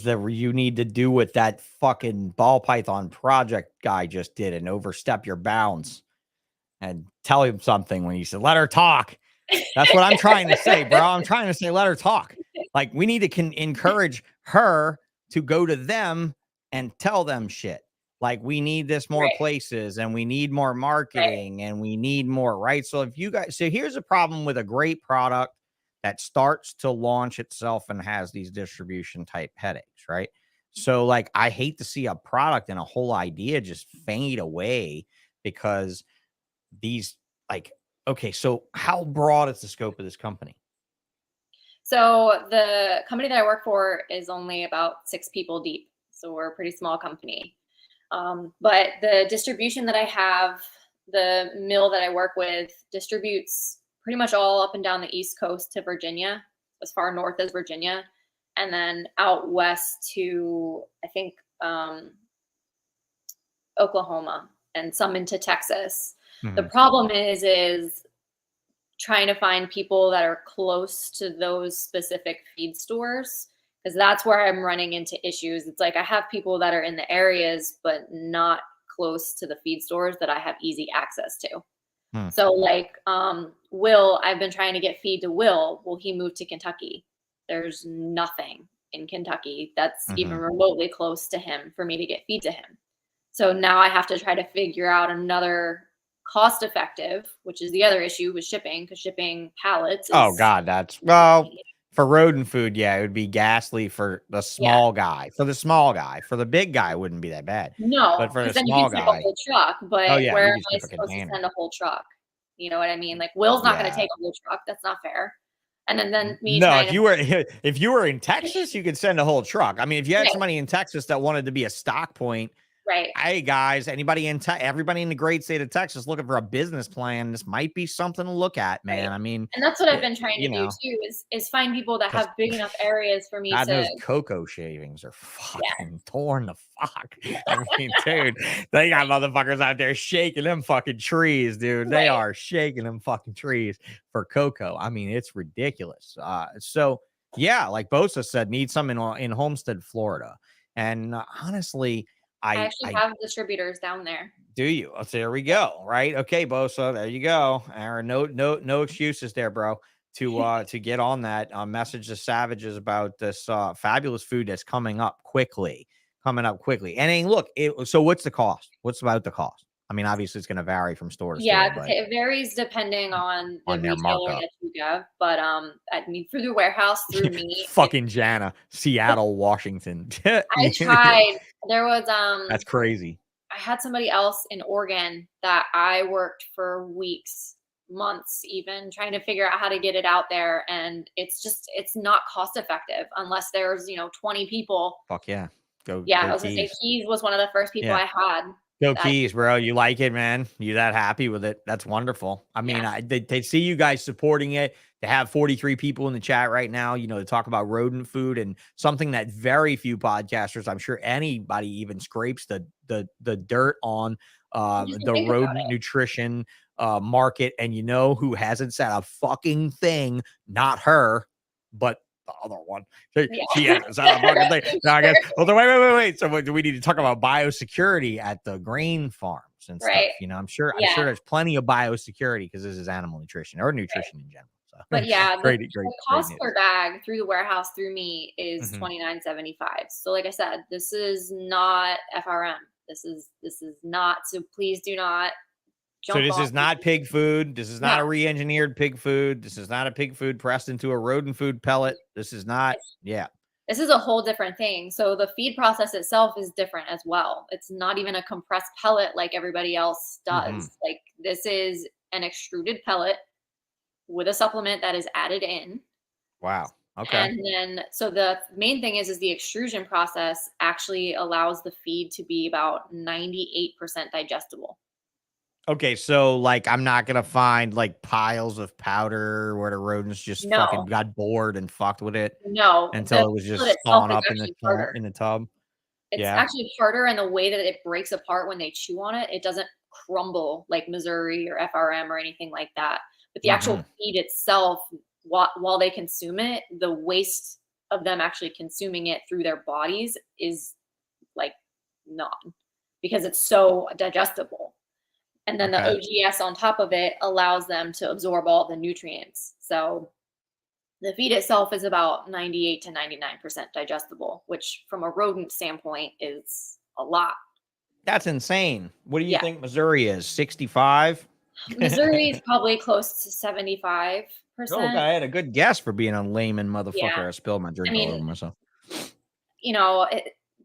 the you need to do what that fucking ball python project guy just did and overstep your bounds and tell him something when he said, let her talk. That's what I'm trying to say, bro. I'm trying to say, let her talk. Like, we need to encourage her to go to them and tell them shit. Like, we need this more right, places and we need more right, marketing and we need more, right? So if you guys, so here's a problem with a great product that starts to launch itself and has these distribution type headaches, right? So like, I hate to see a product and a whole idea just fade away because these like, okay, so how broad is the scope of this company? So the company that I work for is only about 6 people deep. So we're a pretty small company. But the distribution that I have, the mill that I work with distributes pretty much all up and down the East Coast to Virginia, as far north as Virginia, and then out west to, I think, Oklahoma and some into Texas. The Mhm. problem is trying to find people that are close to those specific feed stores, because that's where I'm running into issues. It's like I have people that are in the areas, but not close to the feed stores that I have easy access to. Hmm. So like Will, I've been trying to get feed to Will. Well, he moved to Kentucky. There's nothing in Kentucky that's even Mhm. remotely close to him for me to get feed to him. So now I have to try to figure out another cost effective, which is the other issue with shipping, because shipping pallets Oh is God, that's well for rodent food. Yeah, it would be ghastly for the yeah. small guy. For the small guy, for the big guy, it wouldn't be that bad. But No, for the because then you can small ship a guy, whole truck, oh but yeah, where you am can I ship a supposed to container. send a whole truck? You know what I mean? Like Will's not going to Yeah. take a whole truck. That's not fair. And then me No, trying if to you were if you were in Texas, you could send a whole truck. I mean, if you had right, somebody in Texas that wanted to be a stock point, right. hey guys, everybody in the great state of Texas looking for a business plan, this might be something to look at, Right. man. I mean, And that's what I've been trying you to do know, too, is find people that because have big enough areas for me God to knows cocoa shavings are yeah. fucking torn the fuck. I mean, dude, they got motherfuckers out there shaking them fucking trees, dude. They Right. are shaking them fucking trees for cocoa. I mean, it's ridiculous. So yeah, like Bosa said, need some in Homestead, Florida. And honestly, I I actually I have distributors down there. do you? Oh, so there we go. Right. Okay, Bosa. There you go. Aaron, no excuses there, bro. To get on that, message the savages about this fabulous food that's coming up quickly. Coming up quickly. And then look, so what's the cost? What's about the cost? I mean, obviously it's gonna vary from store to Yeah, store, but it varies depending on the on their retailer markup. that you go. But I mean through the warehouse, through me, it's Fucking Jana, Seattle, Washington. I tried. There was That's crazy. I had somebody else in Oregon that I worked for weeks, months even trying to figure out how to get it out there, and it's not cost effective unless there's, 20 people. Fuck yeah. Yeah, I Go was gonna say Keys. Keys was one of the first people Yeah. I had. Go That Keys, bro. You like it, man. You that happy with it. That's wonderful. I mean, yeah, they see you guys supporting it. To have 43 people in the chat right now, to talk about rodent food and something that very few podcasters, I'm sure anybody even scrapes the dirt on you just the think about rodent it. nutrition market. And you know who hasn't said a fucking thing? Not her, but the other one. She Yeah. hasn't said a fucking thing. Now I guess. Well, wait. So do we need to talk about biosecurity at the grain farms and stuff? Right. I'm sure Yeah. there's plenty of biosecurity because this is animal nutrition or nutrition in general. So But yeah, great the great cost news. per bag through the warehouse through me is Mhm. $29.75. So like I said, this is not FRM. This is not, so please do not So jump this on is not me. pig food. This is not a No. re-engineered pig food. This is not a pig food pressed into a rodent food pellet. This is not. Yeah. This is a whole different thing. So the feed process itself is different as well. It's not even a compressed pellet like everybody else Mhm. does. Like this is an extruded pellet with a supplement that is added in. Wow. Okay. And then, so the main thing is the extrusion process actually allows the feed to be about 98% digestible. Okay, so like I'm not gonna find like piles of powder where the rodents just fucking No, got bored and fucked with it no, until the it was pellet just itself thawing is up actually harder. in the tub. It's Yeah. actually harder in the way that it breaks apart when they chew on it. It doesn't crumble like Missouri or FRM or anything like that. But the actual Mhm. feed itself, while they consume it, the waste of them actually consuming it through their bodies is like none, because it's so digestible. And then the Okay. OGS on top of it allows them to absorb all the nutrients. So the feed itself is about 98 to 99% digestible, which from a rodent standpoint is a lot. That's insane. What do you Yeah. think Missouri is? 65? Missouri is probably close to 75%. Oh, okay. I had a good guess for being a layman motherfucker. Yeah. I spilled my I drink all over mean, myself.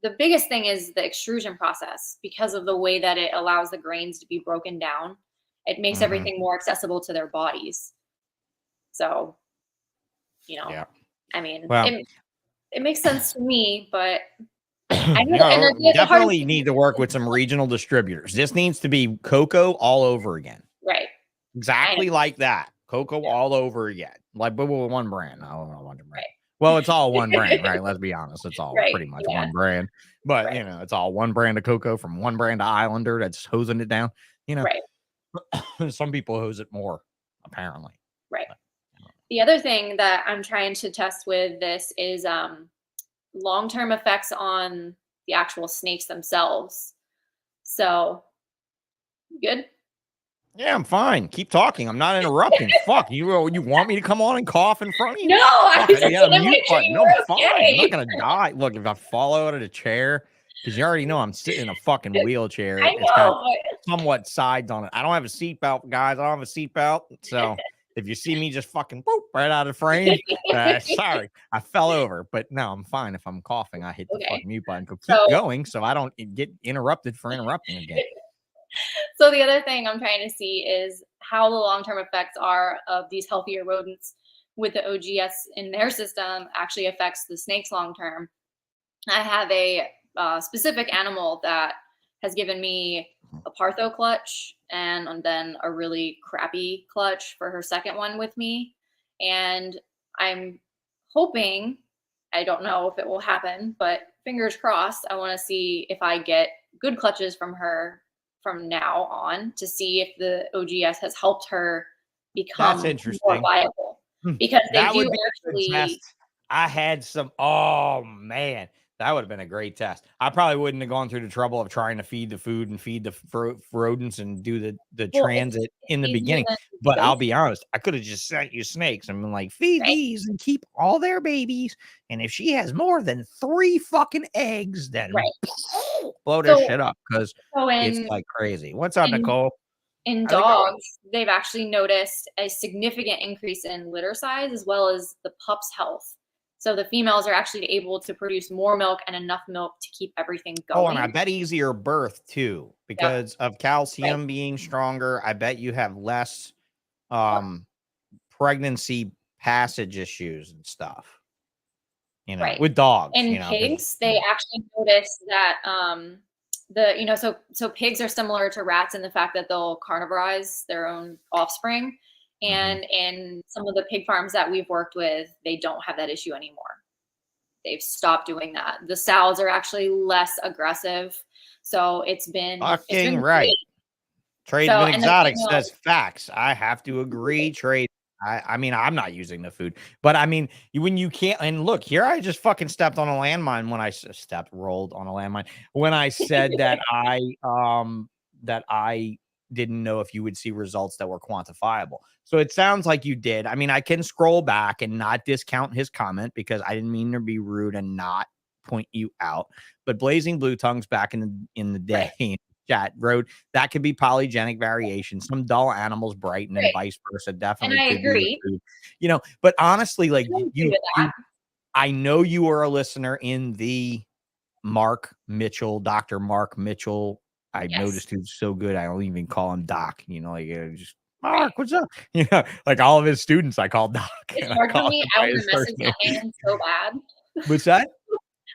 the biggest thing is the extrusion process, because of the way that it allows the grains to be broken down. It makes Mhm. everything more accessible to their bodies. So, Yeah. I mean, Well, it makes sense to me, but I know, and we the hardest definitely thing need to work with some regional distributors. This needs to be cocoa all over again. right. I know. Exactly like that. Cocoa Yeah. all over again. Like, but with one brand. I don't know one brand. Right. Well, it's all one brand, right? Let's be honest. It's all Right. pretty much Yeah. one brand. But, Right. it's all one brand of cocoa from one brand of Islander that's hosing it down, Right. Some people hose it more, apparently. Right. The other thing that I'm trying to test with this is long-term effects on the actual snakes themselves. So, good? Yeah, I'm fine. Keep talking. I'm not interrupting. Fuck you. You want me to come on and cough in front of you? No, I Fuck, was just got a gonna mute make sure button. you No, were I'm fine. I'm okay. not gonna die. Look, if I fall out of the chair, because you already know I'm sitting in a fucking wheelchair. I It's got know, but somewhat sides on it. I don't have a seatbelt, guys. I don't have a seatbelt. So if you see me just fucking whoop, right out of the frame, sorry, I fell over. But no, I'm fine. If I'm coughing, I hit the Okay. fucking mute button. Go keep So- going so I don't get interrupted for interrupting again. So the other thing I'm trying to see is how the long-term effects are of these healthier rodents with the OGS in their system actually affects the snakes long-term. I have a specific animal that has given me a partho clutch and then a really crappy clutch for her second one with me. And I'm hoping, I don't know if it will happen, but fingers crossed, I want to see if I get good clutches from her from now on to see if the OGS has helped her become That's interesting. more viable. Because they That do would be a good actually test. I had some. Oh man, that would have been a great test. I probably wouldn't have gone through the trouble of trying to feed the food and feed the rodents and do the Well, transit in the easier beginning. than But I'll both, be honest, I could have just sent you snakes and been like, feed right? these and keep all their babies. And if she has more than 3 fucking eggs, then Right. blow their So- shit up because So it's like crazy. What's up, in- Nicole? in How's it going? dogs, they've actually noticed a significant increase in litter size as well as the pup's health. So the females are actually able to produce more milk and enough milk to keep everything going. Oh, and I bet easier birth too because of calcium being stronger. I bet you have less pregnancy passage issues and stuff. You know, with dogs. In you know, pigs, they actually notice that so pigs are similar to rats in the fact that they'll carnivorize their own offspring. And in some of the pig farms that we've worked with, they don't have that issue anymore. They've stopped doing that. The sows are actually less aggressive. So it's been fucking right. Great. Tradesman Exotics says facts. I have to agree. Trade. I mean, I'm not using the food, but I mean, when you can't, and look, here I just fucking stepped on a landmine when I rolled on a landmine when I said that I didn't know if you would see results that were quantifiable. So it sounds like you did. I mean, I can scroll back and not discount his comment because I didn't mean to be rude and not point you out. But Blazing Blue Tongues back in the day. Chat wrote that could be polygenic variation. Some dull animals brighten and vice versa. Definitely, and I could agree. Be you know, but honestly, like you I know you are a listener in the Mark Mitchell, Dr. Mark Mitchell. I noticed who's so good. I don't even call him Doc. You know, like just Mark, what's up? You know, like all of his students, I call Doc. It's hard for me. I want to message that man so bad. What's that?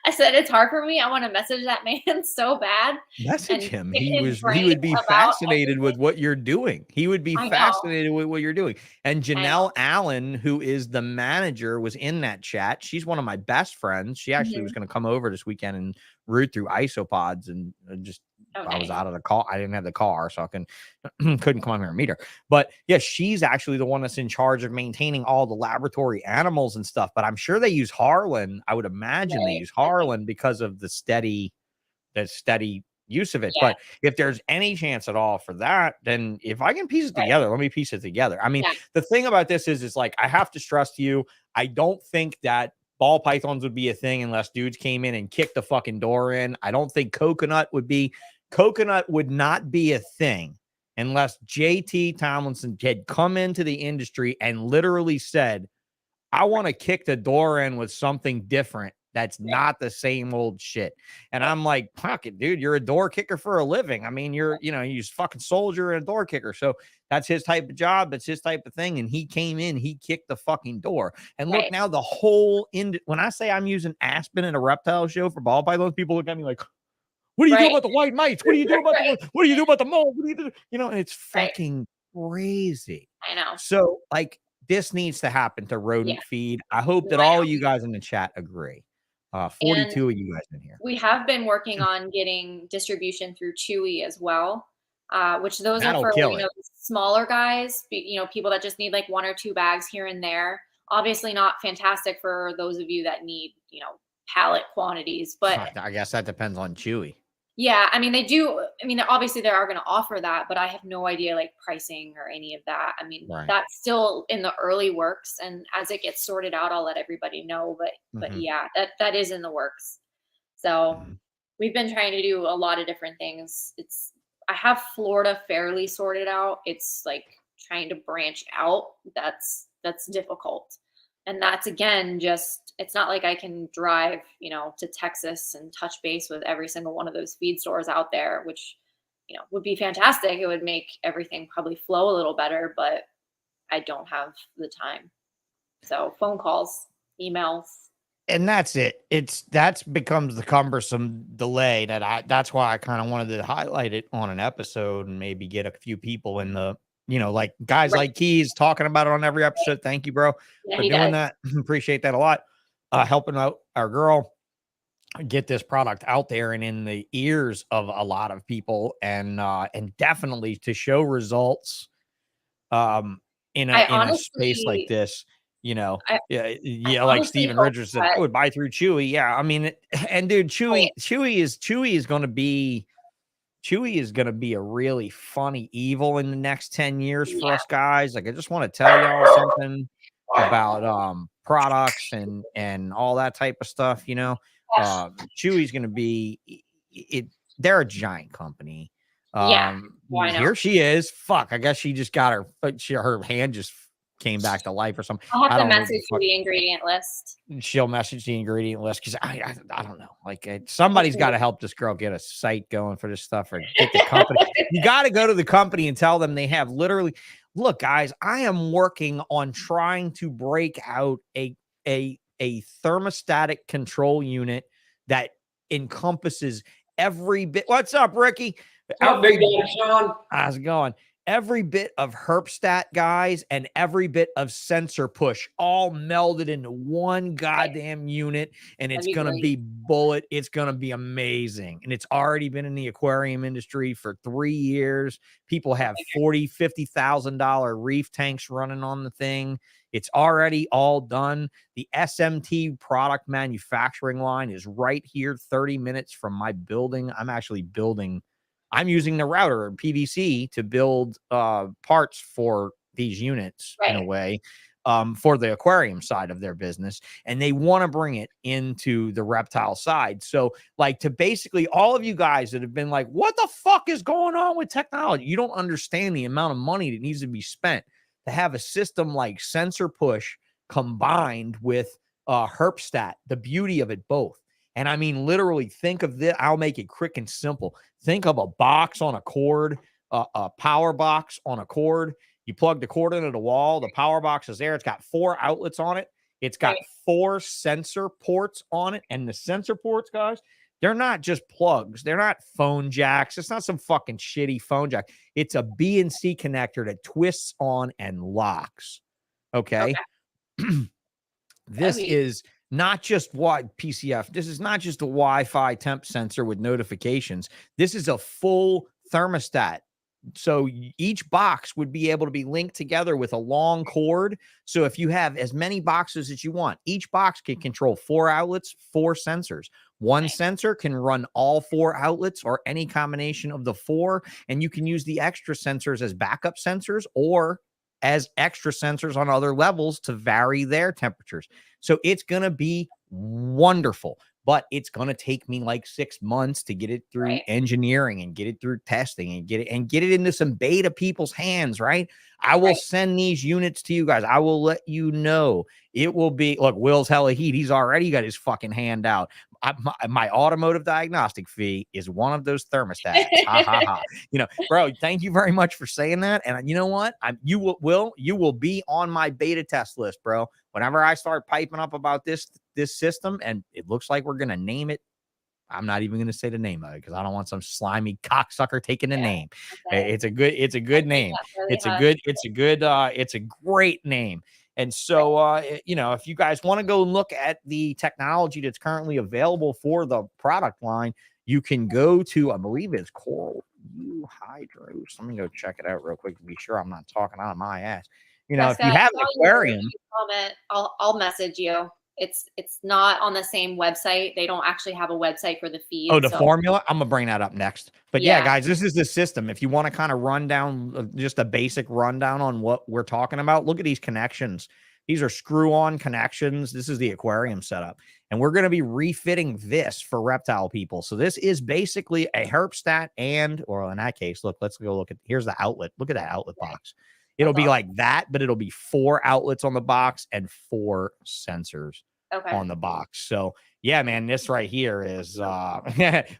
I said it's hard for me. I want to message that man so bad. Message him. He would be fascinated with what you're doing. He would be fascinated with what you're doing. And Janelle Allen, who is the manager, was in that chat. She's one of my best friends. She actually was going to come over this weekend and root through isopods and just I was out of the car. I didn't have the car, so I couldn't come on here and meet her. But yeah, she's actually the one that's in charge of maintaining all the laboratory animals and stuff. But I'm sure they use Harlan. I would imagine they use Harlan because of the steady use of it. But if there's any chance at all for that, then if I can piece it together, let me piece it together. I mean, the thing about this is like I have to trust you. I don't think that ball pythons would be a thing unless dudes came in and kicked the fucking door in. I don't think coconut would not be a thing unless JT Tomlinson had come into the industry and literally said, I want to kick the door in with something different. That's not the same old shit. And I'm like, fuck it, dude, you're a door kicker for a living. I mean, you're fucking soldier and a door kicker. So that's his type of job. That's his type of thing. And he came in, he kicked the fucking door. And look, now the whole when I say I'm using Aspen in a reptile show for ball pythons, people look at me like, what do you do about the white mites? What do you do about what do you do about the moles? What do you do? You know, and it's fucking crazy. I know. So like this needs to happen to rodent feed. I hope that all you guys in the chat agree. 42 of you guys in here. We have been working on getting distribution through Chewy as well. which those are That'll for, kill you know, it. smaller guys, you know, people that just need like 1 or 2 bags here and there. Obviously not fantastic for those of you that need, you know, pallet quantities, but I guess that depends on Chewy. yeah, I mean, they do. I mean, obviously they are going to offer that, but I have no idea like pricing or any of that. I mean, Right. that's still in the early works, and as it gets sorted out, I'll let everybody know. But Mhm. yeah, that is in the works. So Mhm. we've been trying to do a lot of different things. I have Florida fairly sorted out. It's like trying to branch out. That's difficult. And that's again just it's not like I can drive, you know, to Texas and touch base with every single one of those feed stores out there, which, you know, would be fantastic. It would make everything probably flow a little better, but I don't have the time. So phone calls, emails. And that's it. That's becomes the cumbersome delay that's why I kind of wanted to highlight it on an episode and maybe get a few people in the, you know, like guys Right. like Keys talking about it on every episode. Thank you, bro, Yeah, for he doing does. that. Appreciate that a lot. Helping out our girl get this product out there and in the ears of a lot of people and definitely to show results um I in a space like honestly this, you know. I Yeah, like honestly Steven hope Richards said, I that would buy through Chewy. Yeah, I mean, and dude, right. Chewy is going to be a really funny evil in the next 10 years for Yeah. us guys. Like, I just want to tell y'all something about products and all that type of stuff. You know, Chewy's going to be it. They're a giant company. Yeah. Well, I know. Here she is. Fuck, I guess she just got her hand just came back to life or something. I'll have I to don't know what message the you fuck. the ingredient list. She'll message the ingredient list because I don't know. Like somebody's got to help this girl get a site going for this stuff or get the company. You got to go to the company and tell them they have literally. Look, guys, I am working on trying to break out a thermostatic control unit that encompasses every bit. What's up, Ricky? What's up, big dog Sean? How's it going? Every bit of herpstat, guys, and every bit of sensor push all melded into one goddamn unit, and it's That'd be gonna great. be bullet. It's gonna be amazing, and it's already been in the aquarium industry for 3 years. People have $40,000-$50,000 reef tanks running on the thing. It's already all done. The SMT product manufacturing line is right here, 30 minutes from my building. I'm using the router PVC to build parts for these units in a way for the aquarium side of their business. And they want to bring it into the reptile side. So like to basically all of you guys that have been like, what the fuck is going on with technology? You don't understand the amount of money that needs to be spent to have a system like sensor push combined with herpstat, the beauty of it both. And I mean, literally think of this. I'll make it quick and simple. Think of a box on a cord, a power box on a cord. You plug the cord into the wall. The power box is there. It's got 4 outlets on it. It's got 4 sensor ports on it. And the sensor ports, guys, they're not just plugs. They're not phone jacks. It's not some fucking shitty phone jack. It's a BNC connector that twists on and locks. Okay. This is not just PCF. This is not just a Wi-Fi temp sensor with notifications. This is a full thermostat. So each box would be able to be linked together with a long cord. So if you have as many boxes as you want, each box can control 4 outlets, 4 sensors. One sensor can run all 4 outlets or any combination of the 4. And you can use the extra sensors as backup sensors or as extra sensors on other levels to vary their temperatures. So it's going to be wonderful, but it's going to take me like 6 months to get it through engineering and get it through testing and get it into some beta people's hands. Right. I will send these units to you guys. I will let you know. It will be, look, Will's hella heat. He's already got his fucking hand out. My automotive diagnostic fee is one of those thermostats. Ha ha ha. You know, bro, thank you very much for saying that. And you know what? You will be on my beta test list, bro. Whenever I start piping up about this system, and it looks like we're gonna name it. I'm not even going to say the name of it because I don't want some slimy cocksucker taking the name. Okay. It's a good name. It's a great name. And so, you know, if you guys want to go look at the technology that's currently available for the product line, you can go to, I believe it's Coral Euhydros. Let me go check it out real quick to be sure I'm not talking out of my ass. You know, Jessica, if you have I an saw your aquarium, comment, I'll message you. It's not on the same website. They don't actually have a website for the feed. oh, the formula, I'm gonna bring that up next. But yeah, Yeah. guys, this is the system. If you want to kind of run down just a basic rundown on what we're talking about, look at these connections. These are screw-on connections. This is the aquarium setup. And we're going to be refitting this for reptile people. So this is basically a herpstat or in that case, look, let's go look at, here's the outlet. Look at that outlet box. It'll be like that, but it'll be 4 outlets on the box and 4 sensors on the box. So yeah, man, this right here is,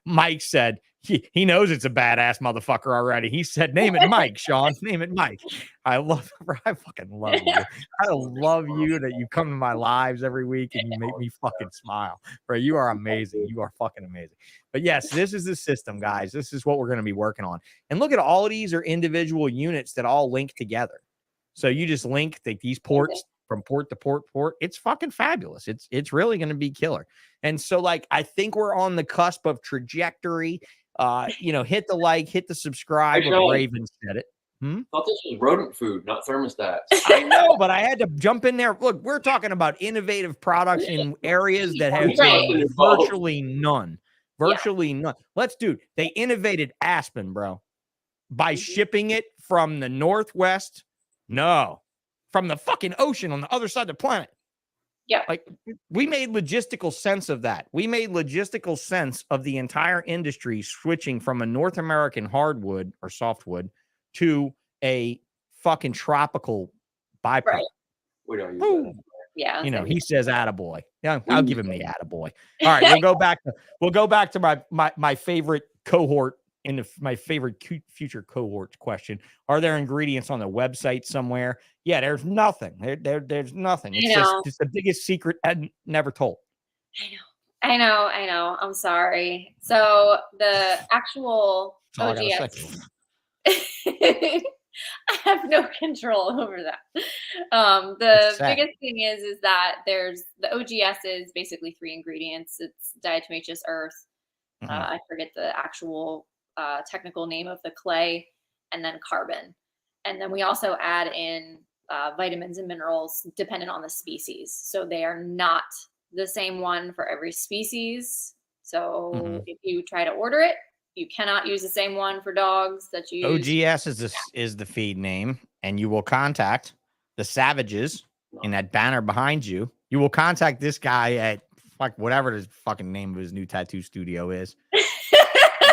Mike said, he knows it's a badass motherfucker already. He said, name it Mike, Sean. Name it Mike. I fucking love you. I love you that you come to my lives every week and you make me fucking smile. Bro, you are amazing. You are fucking amazing. But yes, this is the system, guys. This is what we're going to be working on. And look at all of these are individual units that all link together. So you just link these ports from port to port. It's fucking fabulous. It's really going to be killer. And so, like, I think we're on the cusp of trajectory. You know, hit the like, hit the subscribe. Hey, Raven said it. I thought this was rodent food, not thermostats. I know, but I had to jump in there. Look, we're talking about innovative products in areas that have been virtually none. Virtually none. They innovated Aspen, bro, by shipping it from the Northwest. No, from the fucking ocean on the other side of the planet. Yeah. Like, we made logistical sense of that. We made logistical sense of the entire industry switching from a North American hardwood or softwood to a fucking tropical byproduct. Right. We don't use that. Yeah. You know, he says attaboy. Yeah, I'll give him the attaboy. All right, we'll go back to my favorite cohort my favorite future cohort question. Are there ingredients on the website somewhere? Yeah, there's nothing. There's nothing. It's the biggest secret Ed never told. I know. I'm sorry. So the actual OGS, I have no control over that. The biggest thing is that there's the OGS is basically 3 ingredients. It's diatomaceous earth. I forget the actual technical name of the clay, and then carbon. And then we also add in vitamins and minerals dependent on the species. So they are not the same one for every species. So if you try to order it, you cannot use the same one for dogs that you use. OGS is the feed name, and you will contact the Savages in that banner behind you. You will contact this guy at whatever the fucking name of his new tattoo studio is.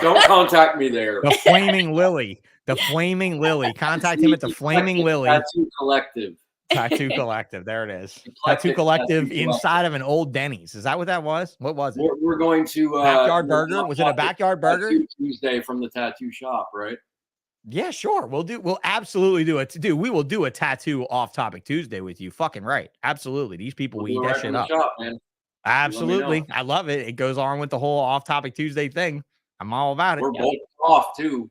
Don't contact me there. The Flaming Lily. The Flaming Lily. Contact him at the Flaming Lily. Tattoo Collective. Tattoo Collective. There it is. Tattoo Collective inside of an old Denny's. Is that what that was? What was it? We're going to Backyard Burger. Was it a Backyard Burger? Tuesday from the tattoo shop, right? Yeah, sure. We'll absolutely do it. We will do a tattoo off topic Tuesday with you. Fucking right. Absolutely. These people eat that shit up. Shop, man. Absolutely. I love it. It goes on with the whole off topic Tuesday thing. I'm all about it. We're both off too.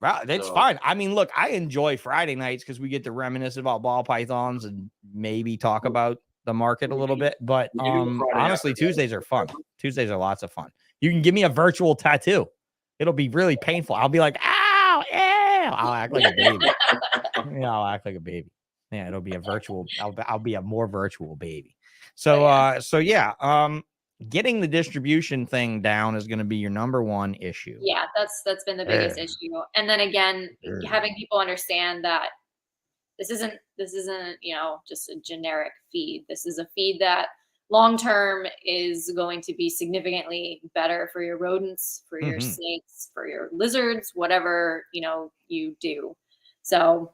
Well, that's fine. I mean, look, I enjoy Friday nights because we get to reminisce about ball pythons and maybe talk about the market a little bit. But honestly, Tuesdays are fun. Tuesdays are lots of fun. You can give me a virtual tattoo. It'll be really painful. I'll be like, ow, ew. I'll act like a baby. I'll act like a baby. Yeah, it'll be a virtual. I'll be a more virtual baby. So, getting the distribution thing down is going to be your number one issue. Yeah, that's been the biggest issue. And then again, having people understand that this isn't just a generic feed. This is a feed that long term is going to be significantly better for your rodents, for your snakes, for your lizards, whatever you do. So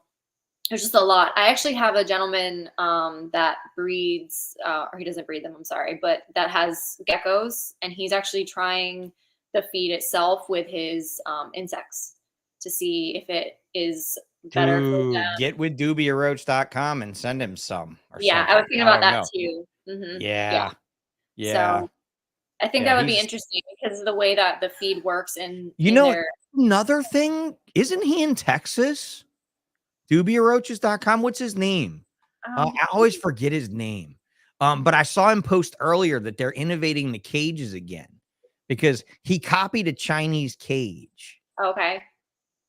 there's just a lot. I actually have a gentleman that breeds, or he doesn't breed them, I'm sorry, but that has geckos, and he's actually trying the feed itself with his insects to see if it is better for them. Get with dubiaroach.com and send him some. Yeah, I was thinking about that too. Yeah. So I think that would be interesting because of the way that the feed works. And another thing, isn't he in Texas? dubiaroaches.com. What's his name? I always forget his name. But I saw him post earlier that they're innovating the cages again because he copied a Chinese cage. Okay.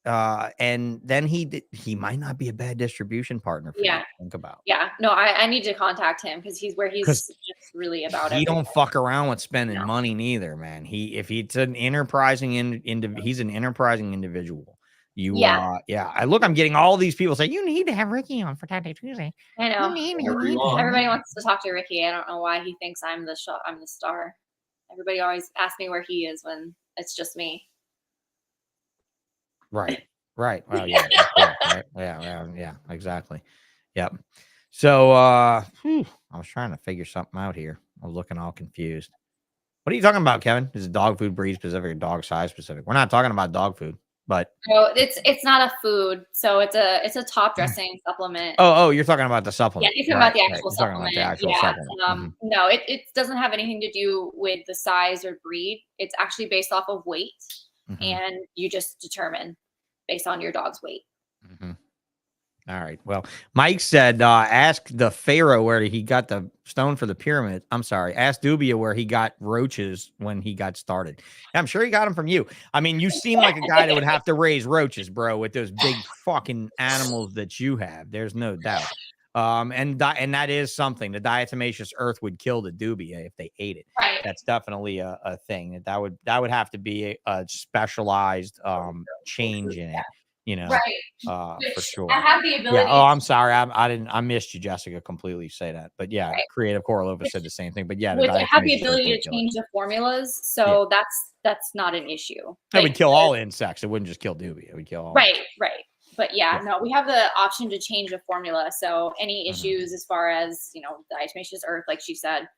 and then he might not be a bad distribution partner for you to think about. Yeah. No, I need to contact him because he's just really about it. He don't fuck around with spending money neither, man. If he's an enterprising he's an enterprising individual. I'm getting all these people say you need to have Ricky on for Tattoo Tuesday. I know. Everybody wants to talk to Ricky. I don't know why he thinks I'm the star. Everybody always asks me where he is when it's just me. Right. Well, yeah, right. Yeah, exactly. Yep. So, I was trying to figure something out here. I was looking all confused. What are you talking about, Kevin? Is it dog food breed specific or dog size specific? We're not talking about dog food, but no, it's not a food. So it's a top dressing supplement. Oh, you're talking about the supplement. Yeah, you're talking about the actual supplement. No, it doesn't have anything to do with the size or breed. It's actually based off of weight, and you just determine based on your dog's weight. All right. Well, Mike said, ask the Pharaoh where he got the stone for the pyramid. I'm sorry. Ask Dubia where he got roaches when he got started. I'm sure he got them from you. I mean, you seem like a guy that would have to raise roaches, bro, with those big fucking animals that you have. There's no doubt. And that is something. The diatomaceous earth would kill the dubia if they ate it. Right. That's definitely a thing. That would have to be a specialized change in it. You know, for sure. I have the ability. Yeah. Oh, I'm sorry. I missed you, Jessica, completely say that. But yeah, Creative Coralova said the same thing. But yeah, I have the ability to change the formulas, so that's not an issue. It would kill all insects. It wouldn't just kill dubia. It would kill all. Right. But no, we have the option to change the formula. So any issues as far as the diatomaceous earth, like she said,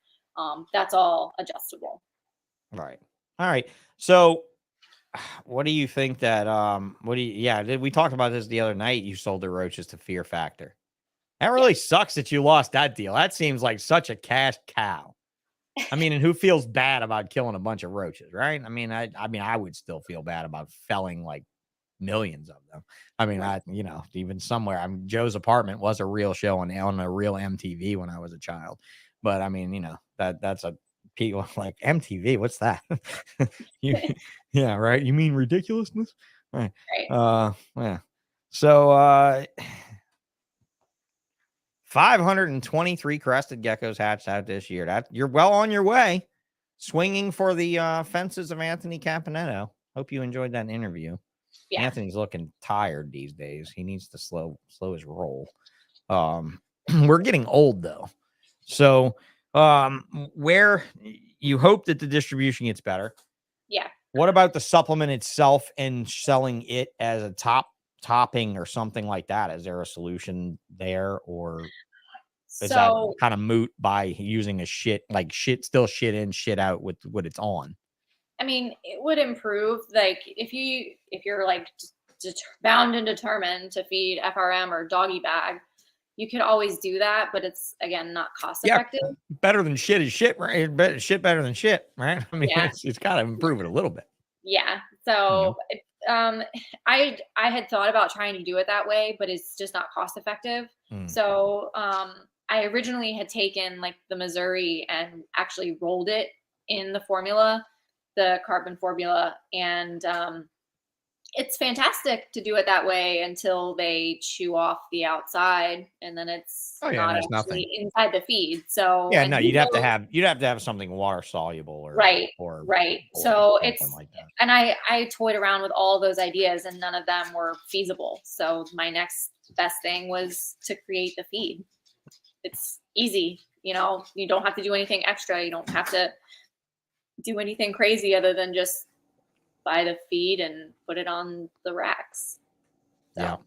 that's all adjustable. Right. All right. So. What do you think that we talked about this the other night. You sold the roaches to Fear Factor. That really sucks that you lost that deal. That seems like such a cash cow. I mean, and who feels bad about killing a bunch of roaches, right? I mean, I would still feel bad about felling like millions of them. I mean, even somewhere. Joe's Apartment was a real show on a real MTV when I was a child. But I mean, that's a people like MTV. What's that? Yeah, right. You mean ridiculousness? Right. Yeah. So 523 crested geckos hatched out this year. You're well on your way, swinging for the fences of Anthony Caponetto. Hope you enjoyed that interview. Yeah. Anthony's looking tired these days. He needs to slow his roll. We're getting old though, so where you hope that the distribution gets better. Yeah. What about the supplement itself and selling it as a topping or something like that? Is there a solution there, or is that kind of moot by using a shit still shit in, shit out with what it's on? I mean, it would improve. Like if you're like bound and determined to feed FRM or doggy bag, you could always do that, but it's again not cost effective. Better than shit is shit, right? Shit better than shit, right? I mean, it's got to improve it a little bit. Yeah. So, I had thought about trying to do it that way, but it's just not cost effective. So, I originally had taken like the Missouri and actually rolled it in the formula, the carbon formula, and it's fantastic to do it that way until they chew off the outside, and then it's not actually inside the feed. So you'd have to have something water soluble or right. So it's like that. And I toyed around with all those ideas, and none of them were feasible. So my next best thing was to create the feed. It's easy, you don't have to do anything extra. You don't have to do anything crazy other than just buy the feed and put it on the racks. So. Yeah,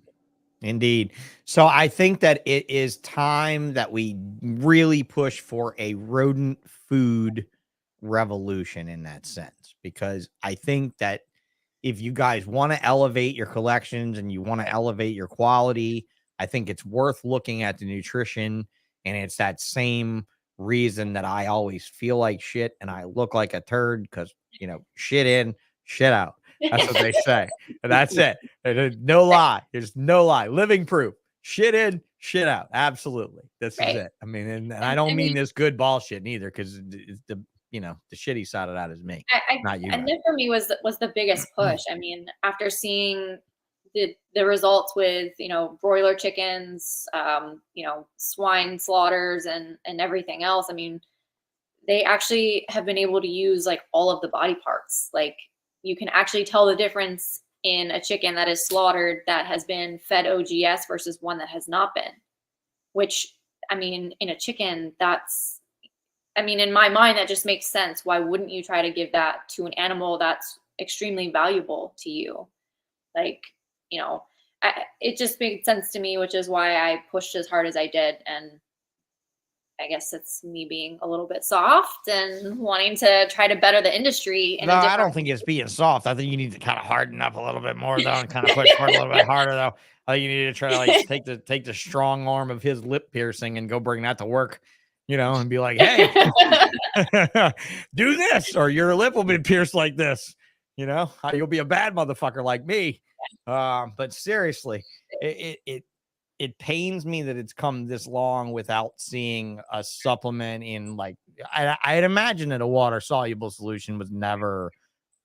indeed. So I think that it is time that we really push for a rodent food revolution in that sense, because I think that if you guys want to elevate your collections and you want to elevate your quality, I think it's worth looking at the nutrition. And it's that same reason that I always feel like shit and I look like a turd because, shit in, shit out. That's what they say. That's it. There's no lie. There's no lie. Living proof. Shit in, shit out. Absolutely. This is it. I mean, and I don't mean this good bullshit neither, because it's the shitty side of that is me, not you. And then for me was the biggest push. I mean, after seeing the results with, you know, broiler chickens, you know, swine slaughters and everything else. I mean, they actually have been able to use like all of the body parts. Like you can actually tell the difference in a chicken that is slaughtered that has been fed OGS versus one that has not been, which, I mean, in a chicken, that's, I mean, in my mind, that just makes sense. Why wouldn't you try to give that to an animal that's extremely valuable to you? Like, you know, it just made sense to me, which is why I pushed as hard as I did. And I guess it's me being a little bit soft and wanting to try to better the industry. No, I don't think it's being soft. I think you need to kind of harden up a little bit more, though, and kind of push for it a little bit harder, though. I think you need to try to like take the strong arm of his lip piercing and go bring that to work, you know, and be like, hey, do this, or your lip will be pierced like this. You know, you'll be a bad motherfucker like me. But seriously, it pains me that it's come this long without seeing a supplement in, like, I'd imagine that a water soluble solution was never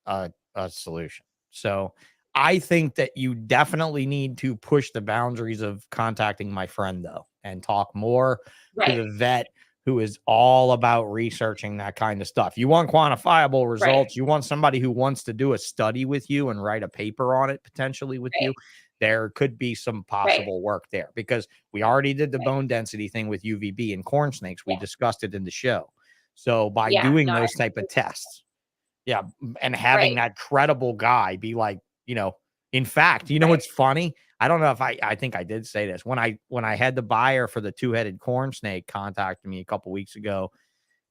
a solution. So I think that you definitely need to push the boundaries of contacting my friend, though, and talk more to the vet who is all about researching that kind of stuff. You want quantifiable results. You want somebody who wants to do a study with you and write a paper on it potentially with you. There could be some possible work there, because we already did the bone density thing with UVB and corn snakes. We discussed it in the show. So by doing those type of tests, and having that credible guy be like, you know, in fact, you know, what's funny? I don't know if I think I did say this when I had the buyer for the 2-headed corn snake contacted me a couple weeks ago,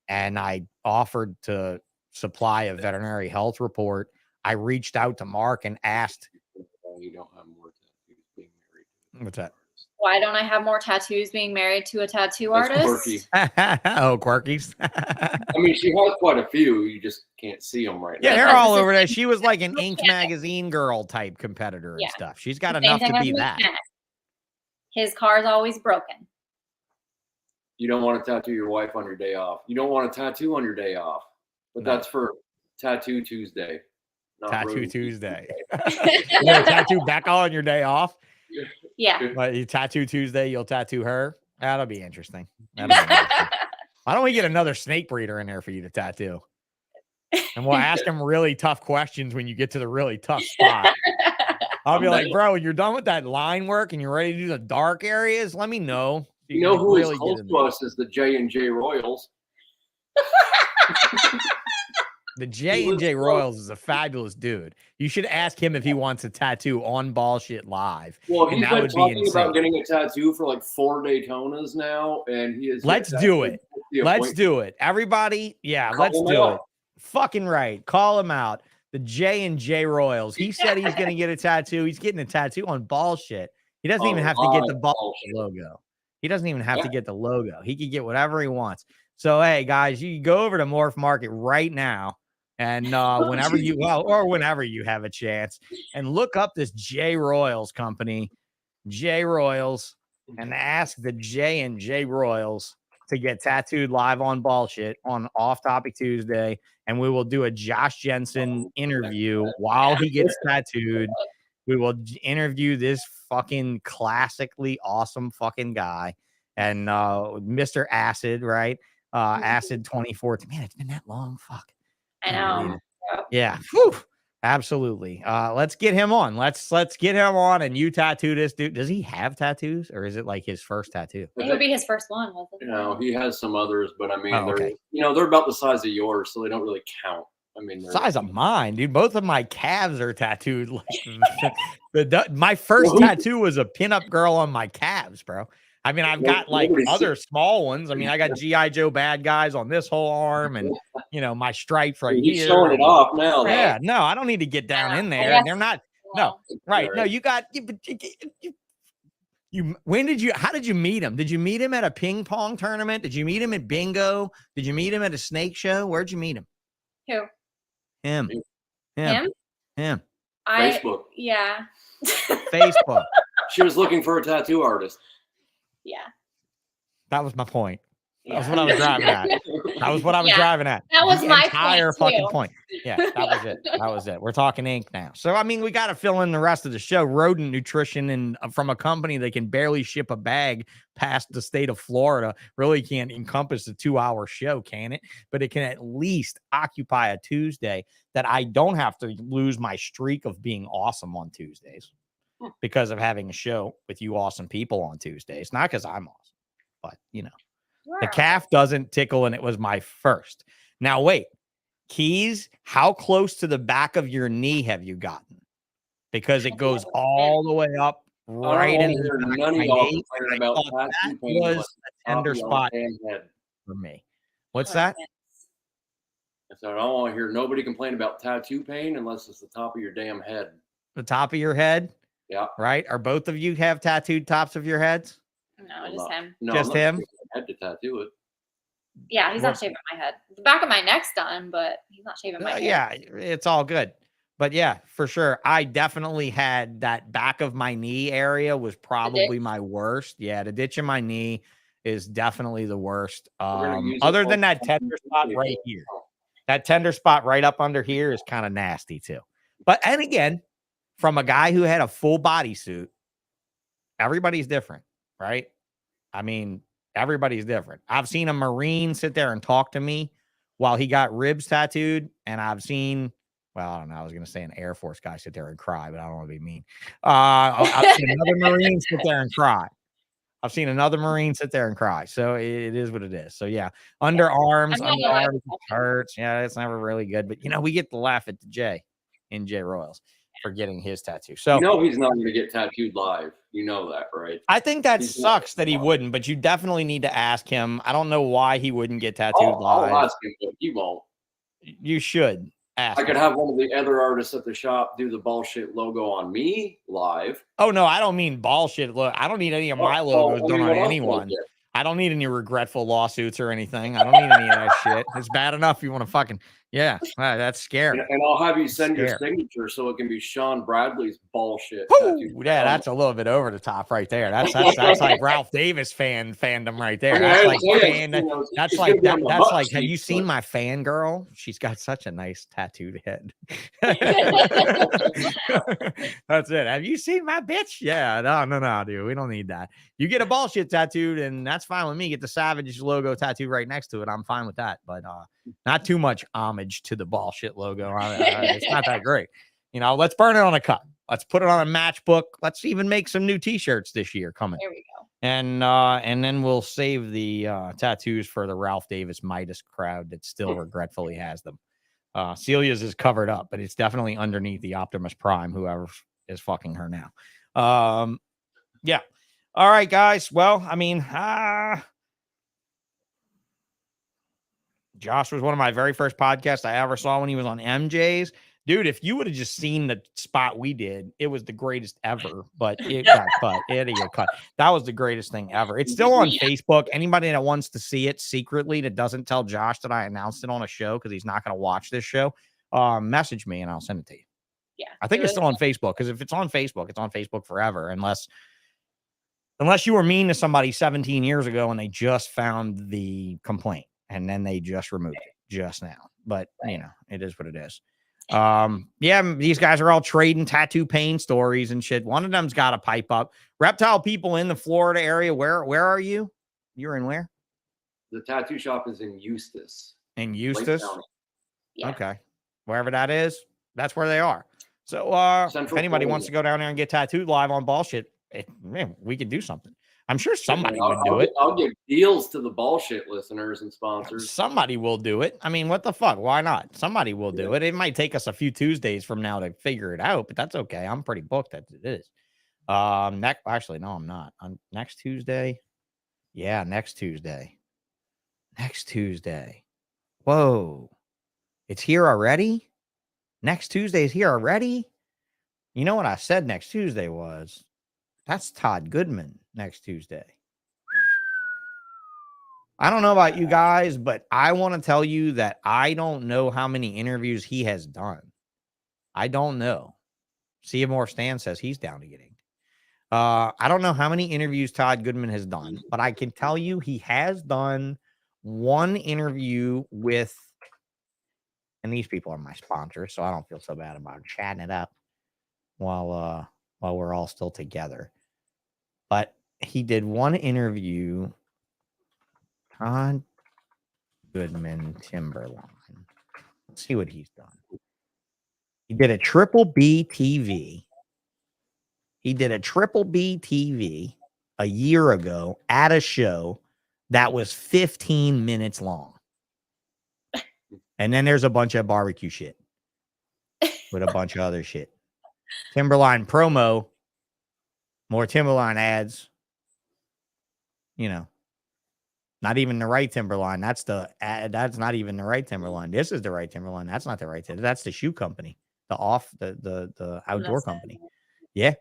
and I offered to supply a veterinary health report. I reached out to Mark and asked, You don't have more tattoos being married. What's that? Why don't I have more tattoos being married to a tattoo artist? Quirky. Oh, quirkies. I mean, she has quite a few. You just can't see them right now. Yeah, they're all over there. She was like an Ink magazine girl type competitor and stuff. She's got enough to be that. His car's always broken. You don't want to tattoo your wife on your day off. You don't want a tattoo on your day off. But that's for Tattoo Tuesday. Tattoo Tuesday. You want to tattoo Bekah on your day off? Yeah. But you tattoo Tuesday, you'll tattoo her. That'll be interesting. Why don't we get another snake breeder in there for you to tattoo? And we'll ask him really tough questions when you get to the really tough spot. I'll be like, bro, when you're done with that line work and you're ready to do the dark areas, let me know. You know who is close to us is the J&J Royals. The J&J Royals is a fabulous dude. You should ask him if he wants a tattoo on Ballshit Live. Well, he's been talking about getting a tattoo for like 4 Daytonas now, and he is. Let's do it. Let's do it. Everybody, let's do it. Fucking right. Call him out. The J&J Royals. He said he's going to get a tattoo. He's getting a tattoo on Ballshit. He doesn't even have to get the Ballshit logo. He doesn't even have to get the logo. He can get whatever he wants. So, hey, guys, you can go over to Morph Market right now. And whenever you have a chance, and look up this J Royals company, J Royals, and ask the J&J Royals to get tattooed live on Ballshit on Off Topic Tuesday. And we will do a Josh Jensen interview while he gets tattooed. We will interview this fucking classically awesome fucking guy. And Mr. Acid, right? Acid 2014. Man, it's been that long. Fuck. I know. Yeah. Whew. Absolutely. Let's get him on. Let's get him on, and you tattoo this dude. Does he have tattoos, or is it like his first tattoo? It would be his first one, wasn't it? You know, he has some others, but I mean, they're about the size of yours, so they don't really count. I mean, size of mine, dude. Both of my calves are tattooed. My first tattoo was a pinup girl on my calves, bro. I mean, I've got like other small ones. I mean, I got G.I. Joe bad guys on this whole arm, and you know, my stripes right here. He's showing it off now. Yeah, no, I don't need to get down in there. And they're not. No, right? No, you got you. When did you? How did you meet him? Did you meet him at a ping pong tournament? Did you meet him at bingo? Did you meet him at a snake show? Where'd you meet him? Who? Him. Facebook. Yeah. Facebook. She was looking for a tattoo artist. Yeah. That was my point. That was what I was driving at. That was what I was Yeah, driving at. that was The my entire point, fucking too. point. Yeah, that was it. That was it. We're talking ink now. So, I mean, we got to fill in the rest of the show. Rodent nutrition and from a company that can barely ship a bag past the state of Florida really can't encompass a 2-hour show, can it? But it can at least occupy a Tuesday that I don't have to lose my streak of being awesome on Tuesdays because of having a show with you awesome people on Tuesdays. Not because I'm awesome, but you know. The calf doesn't tickle, and it was my first. Now, wait. Keys, how close to the back of your knee have you gotten? Because it goes all the way up right in the back none of of my y'all knee. complaining I about thought that tattoo pain was unless a tender spot head. for me. What's that? I said, I don't want to hear nobody complain about tattoo pain unless it's the top of your damn head. The top of your head? Yeah. Right? Are both of you have tattooed tops of your heads? No, just him. No, Just him? I had to tattoo it. Yeah, he's not shaving my head. The back of my neck's done, but he's not shaving my head. Yeah, it's all good. But yeah, for sure. I definitely had that back of my knee area was probably my worst. Yeah, the ditch in my knee is definitely the worst. Other than that tender spot right here. That tender spot right up under here is kind of nasty too. But and again, from a guy who had a full bodysuit, everybody's different, right? I mean, everybody's different. I've seen a Marine sit there and talk to me while he got ribs tattooed, and I've seen, well, I don't know, I was going to say an Air Force guy sit there and cry, but I don't want to be mean. I've seen another Marine sit there and cry. I've seen another Marine sit there and cry. So it is what it is. So yeah, underarms hurts. Yeah, it's never really good. But you know, we get to laugh at the J in J Royals for getting his tattoo. So you know he's not going to get tattooed live. You know that, right? I think that sucks that he wouldn't, but you definitely need to ask him. I don't know why he wouldn't get tattooed live. I'll ask him, but he won't. You should ask I could have one of the other artists at the shop do the bullshit logo on me live. Oh no, I don't mean bullshit. Look, I don't need any of my logos done on anyone. I don't need any regretful lawsuits or anything. I don't need any of that shit. It's bad enough you want to fucking that's scary. And I'll have you send your signature so it can be Sean Bradley's bullshit. Yeah, that's a little bit over the top right there. That's like Ralph Davis fandom right there. That's like have you seen my fangirl? She's got such a nice tattooed head. That's it. Have you seen my bitch? Yeah, no, dude. We don't need that. You get a bullshit tattooed, and that's fine with me. Get the Savage logo tattooed right next to it. I'm fine with that. But not too much homage to the bullshit logo. It's not that great. You know, let's burn it on a cup. Let's put it on a matchbook. Let's even make some new t-shirts this year coming. There we go. And then we'll save the tattoos for the Ralph Davis Midas crowd that still regretfully has them. Celia's is covered up, but it's definitely underneath the Optimus Prime, whoever is fucking her now. Yeah. All right, guys. Well, I mean, Josh was one of my very first podcasts I ever saw when he was on MJ's. Dude, if you would have just seen the spot we did, it was the greatest ever, but it got cut. It got cut. That was the greatest thing ever. It's still on Facebook. Anybody that wants to see it secretly that doesn't tell Josh that I announced it on a show because he's not going to watch this show, message me and I'll send it to you. Yeah. I think it's still on Facebook because if it's on Facebook forever, unless you were mean to somebody 17 years ago and they just found the complaint. And then they just removed it just now. But, you know, it is what it is. Yeah, these guys are all trading tattoo pain stories and shit. One of them's got a pipe up. Reptile people in the Florida area. Where are you? You're in where? The tattoo shop is in Eustis. In Eustis? Yeah. Okay. Wherever that is, that's where they are. So if anybody wants to go down there and get tattooed live on bullshit, man, we could do something. I'm sure somebody would do it. I'll give deals to the bullshit listeners and sponsors. Somebody will do it. I mean, what the fuck? Why not? Somebody will do it. It might take us a few Tuesdays from now to figure it out, but that's okay. I'm pretty booked as it is. Actually, no, I'm not. On next Tuesday. Yeah, next Tuesday. Next Tuesday. Whoa. It's here already? Next Tuesday is here already? You know what I said next Tuesday was? That's Todd Goodman next Tuesday. I don't know about you guys, but I want to tell you that I don't know how many interviews he has done. I don't know. See More Stan says he's down to getting. I don't know how many interviews Todd Goodman has done, but I can tell you he has done one interview with, and these people are my sponsors, so I don't feel so bad about chatting it up while we're all still together. But he did one interview on Goodman Timberline. Let's see what he's done. He did a triple B TV. He did a triple B TV a year ago at a show that was 15 minutes long. And then there's a bunch of barbecue shit with a bunch of other shit. Timberline promo, more Timberline ads. You know, not even the right Timberline. That's not even the right Timberline. This is the right Timberline. That's not the right Timberline. That's the shoe company, the outdoor company. Yeah.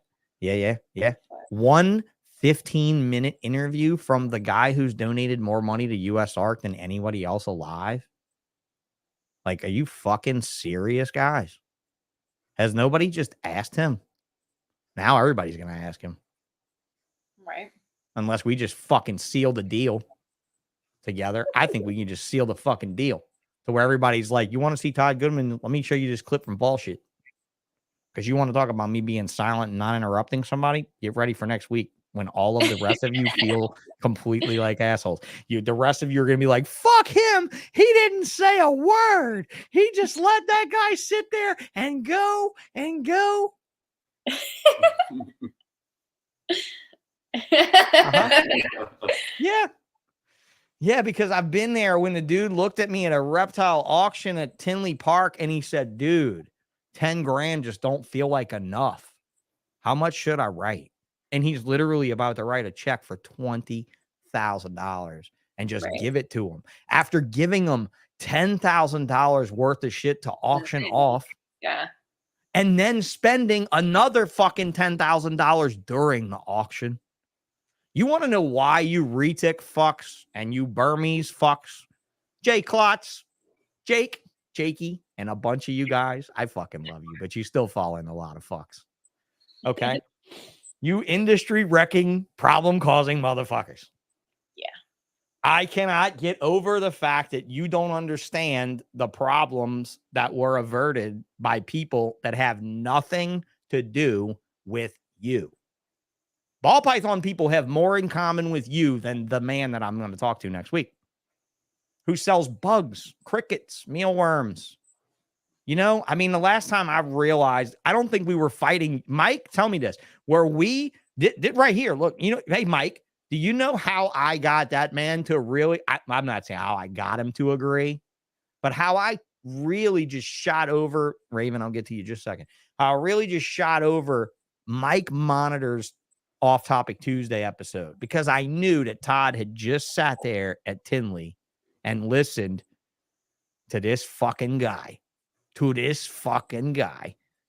1 15-minute interview from the guy who's donated more money to US Ark than anybody else alive. Like, are you fucking serious, guys? Has nobody just asked him? Now everybody's gonna ask him. Right. Unless we just fucking seal the deal together. I think we can just seal the fucking deal to where everybody's like, you want to see Todd Goodman? Let me show you this clip from Ballsh. Because you want to talk about me being silent and not interrupting somebody? Get ready for next week when all of the rest of you feel completely like assholes. The rest of you are going to be like, fuck him. He didn't say a word. He just let that guy sit there and go and go. Yeah, because I've been there when the dude looked at me at a reptile auction at Tinley Park and he said, dude, 10 grand just don't feel like enough. How much should I write? And he's literally about to write a check for $20,000 and just give it to him. After giving him $10,000 worth of shit to auction off. Yeah. And then spending another fucking $10,000 during the auction. You want to know why you retic fucks and you Burmese fucks, Jake Klotz, Jakey, and a bunch of you guys? I fucking love you, but you still fall in a lot of fucks. Okay? You industry wrecking, problem causing motherfuckers. Yeah. I cannot get over the fact that you don't understand the problems that were averted by people that have nothing to do with you. Ball python people have more in common with you than the man that I'm going to talk to next week, who sells bugs, crickets, mealworms. You know, I mean, the last time I realized, I don't think we were fighting. Mike, tell me this. Where we did right here. Look, you know, hey, Mike, do you know how I got that man to really, I'm not saying how I got him to agree, but how I really just shot over, Raven, I'll get to you in just a second. How I really just shot over Mike Monitor's Off Topic Tuesday episode, because I knew that Todd had just sat there at Tinley and listened to this fucking guy,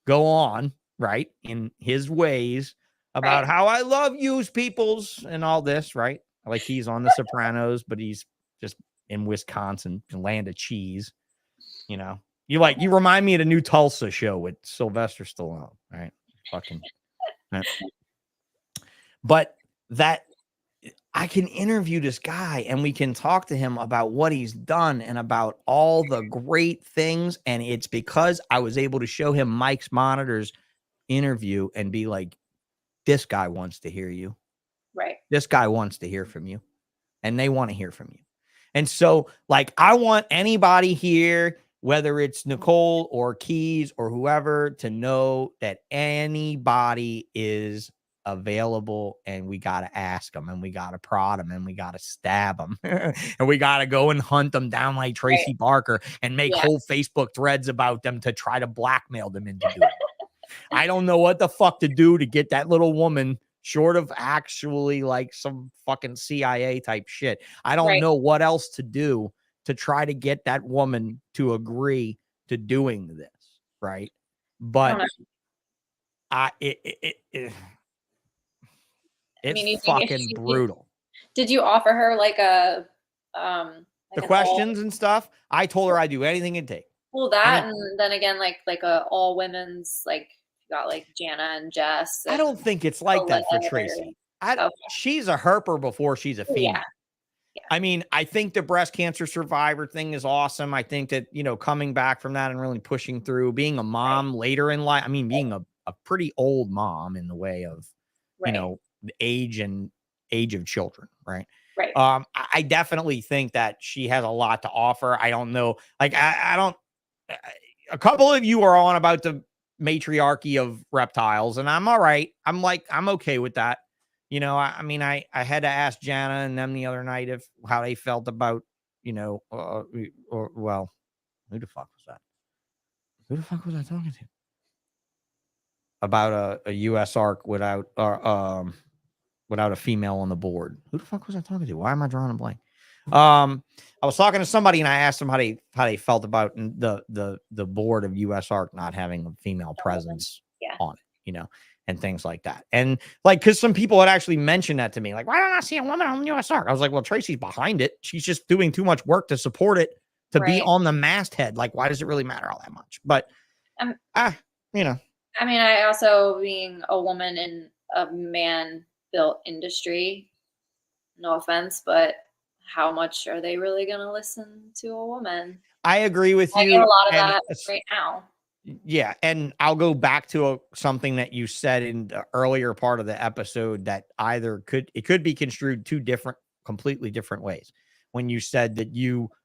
go on, right, in his ways about how I love used peoples and all this, right? Like he's on The Sopranos, but he's just in Wisconsin, land of cheese. You know, you remind me of the new Tulsa show with Sylvester Stallone, right? Fucking. But that I can interview this guy and we can talk to him about what he's done and about all the great things. And it's because I was able to show him Mike's Monitor's interview and be like, this guy wants to hear you. Right. This guy wants to hear from you. And they want to hear from you. And so, like, I want anybody here, whether it's Nicole or Keys or whoever, to know that anybody is available, and we got to ask them, and we got to prod them, and we got to stab them, and we got to go and hunt them down like Tracy Barker and make whole Facebook threads about them to try to blackmail them into doing it. I don't know what the fuck to do to get that little woman, short of actually like some fucking CIA type shit. I don't know what else to do to try to get that woman to agree to doing this, right? But it's fucking brutal. Did you offer her like a the questions and stuff? I told her I'd do anything it'd take. Well, that and then again, like a all women's, like you got like Jana and Jess. And I don't think it's like that for Tracy. She's a herper before she's a female. I mean, I think the breast cancer survivor thing is awesome. I think that, you know, coming back from that and really pushing through, being a mom later in life, I mean, being a pretty old mom in the way of, you know, the age of children, right? Right. I definitely think that she has a lot to offer. I don't know. Like, I don't, a couple of you are on about the matriarchy of reptiles, and I'm all right. I'm okay with that. You know, I mean, I had to ask Jana and them the other night how they felt about, you know, well, who the fuck was that? Who the fuck was I talking to? About a US ARC without a female on the board. Who the fuck was I talking to? Why am I drawing a blank? I was talking to somebody and I asked them how they felt about the board of US ARC not having a female presence on it, you know, and things like that. And like, because some people had actually mentioned that to me, like, why don't I see a woman on US ARC? I was like, well, Tracy's behind it. She's just doing too much work to support it to be on the masthead. Like, why does it really matter all that much? But you know, I mean, I also, being a woman in a man-built industry, no offense, but how much are they really going to listen to a woman? I agree with you. I get a lot of that right now. Yeah, and I'll go back to something that you said in the earlier part of the episode that it could be construed completely different ways. When you said that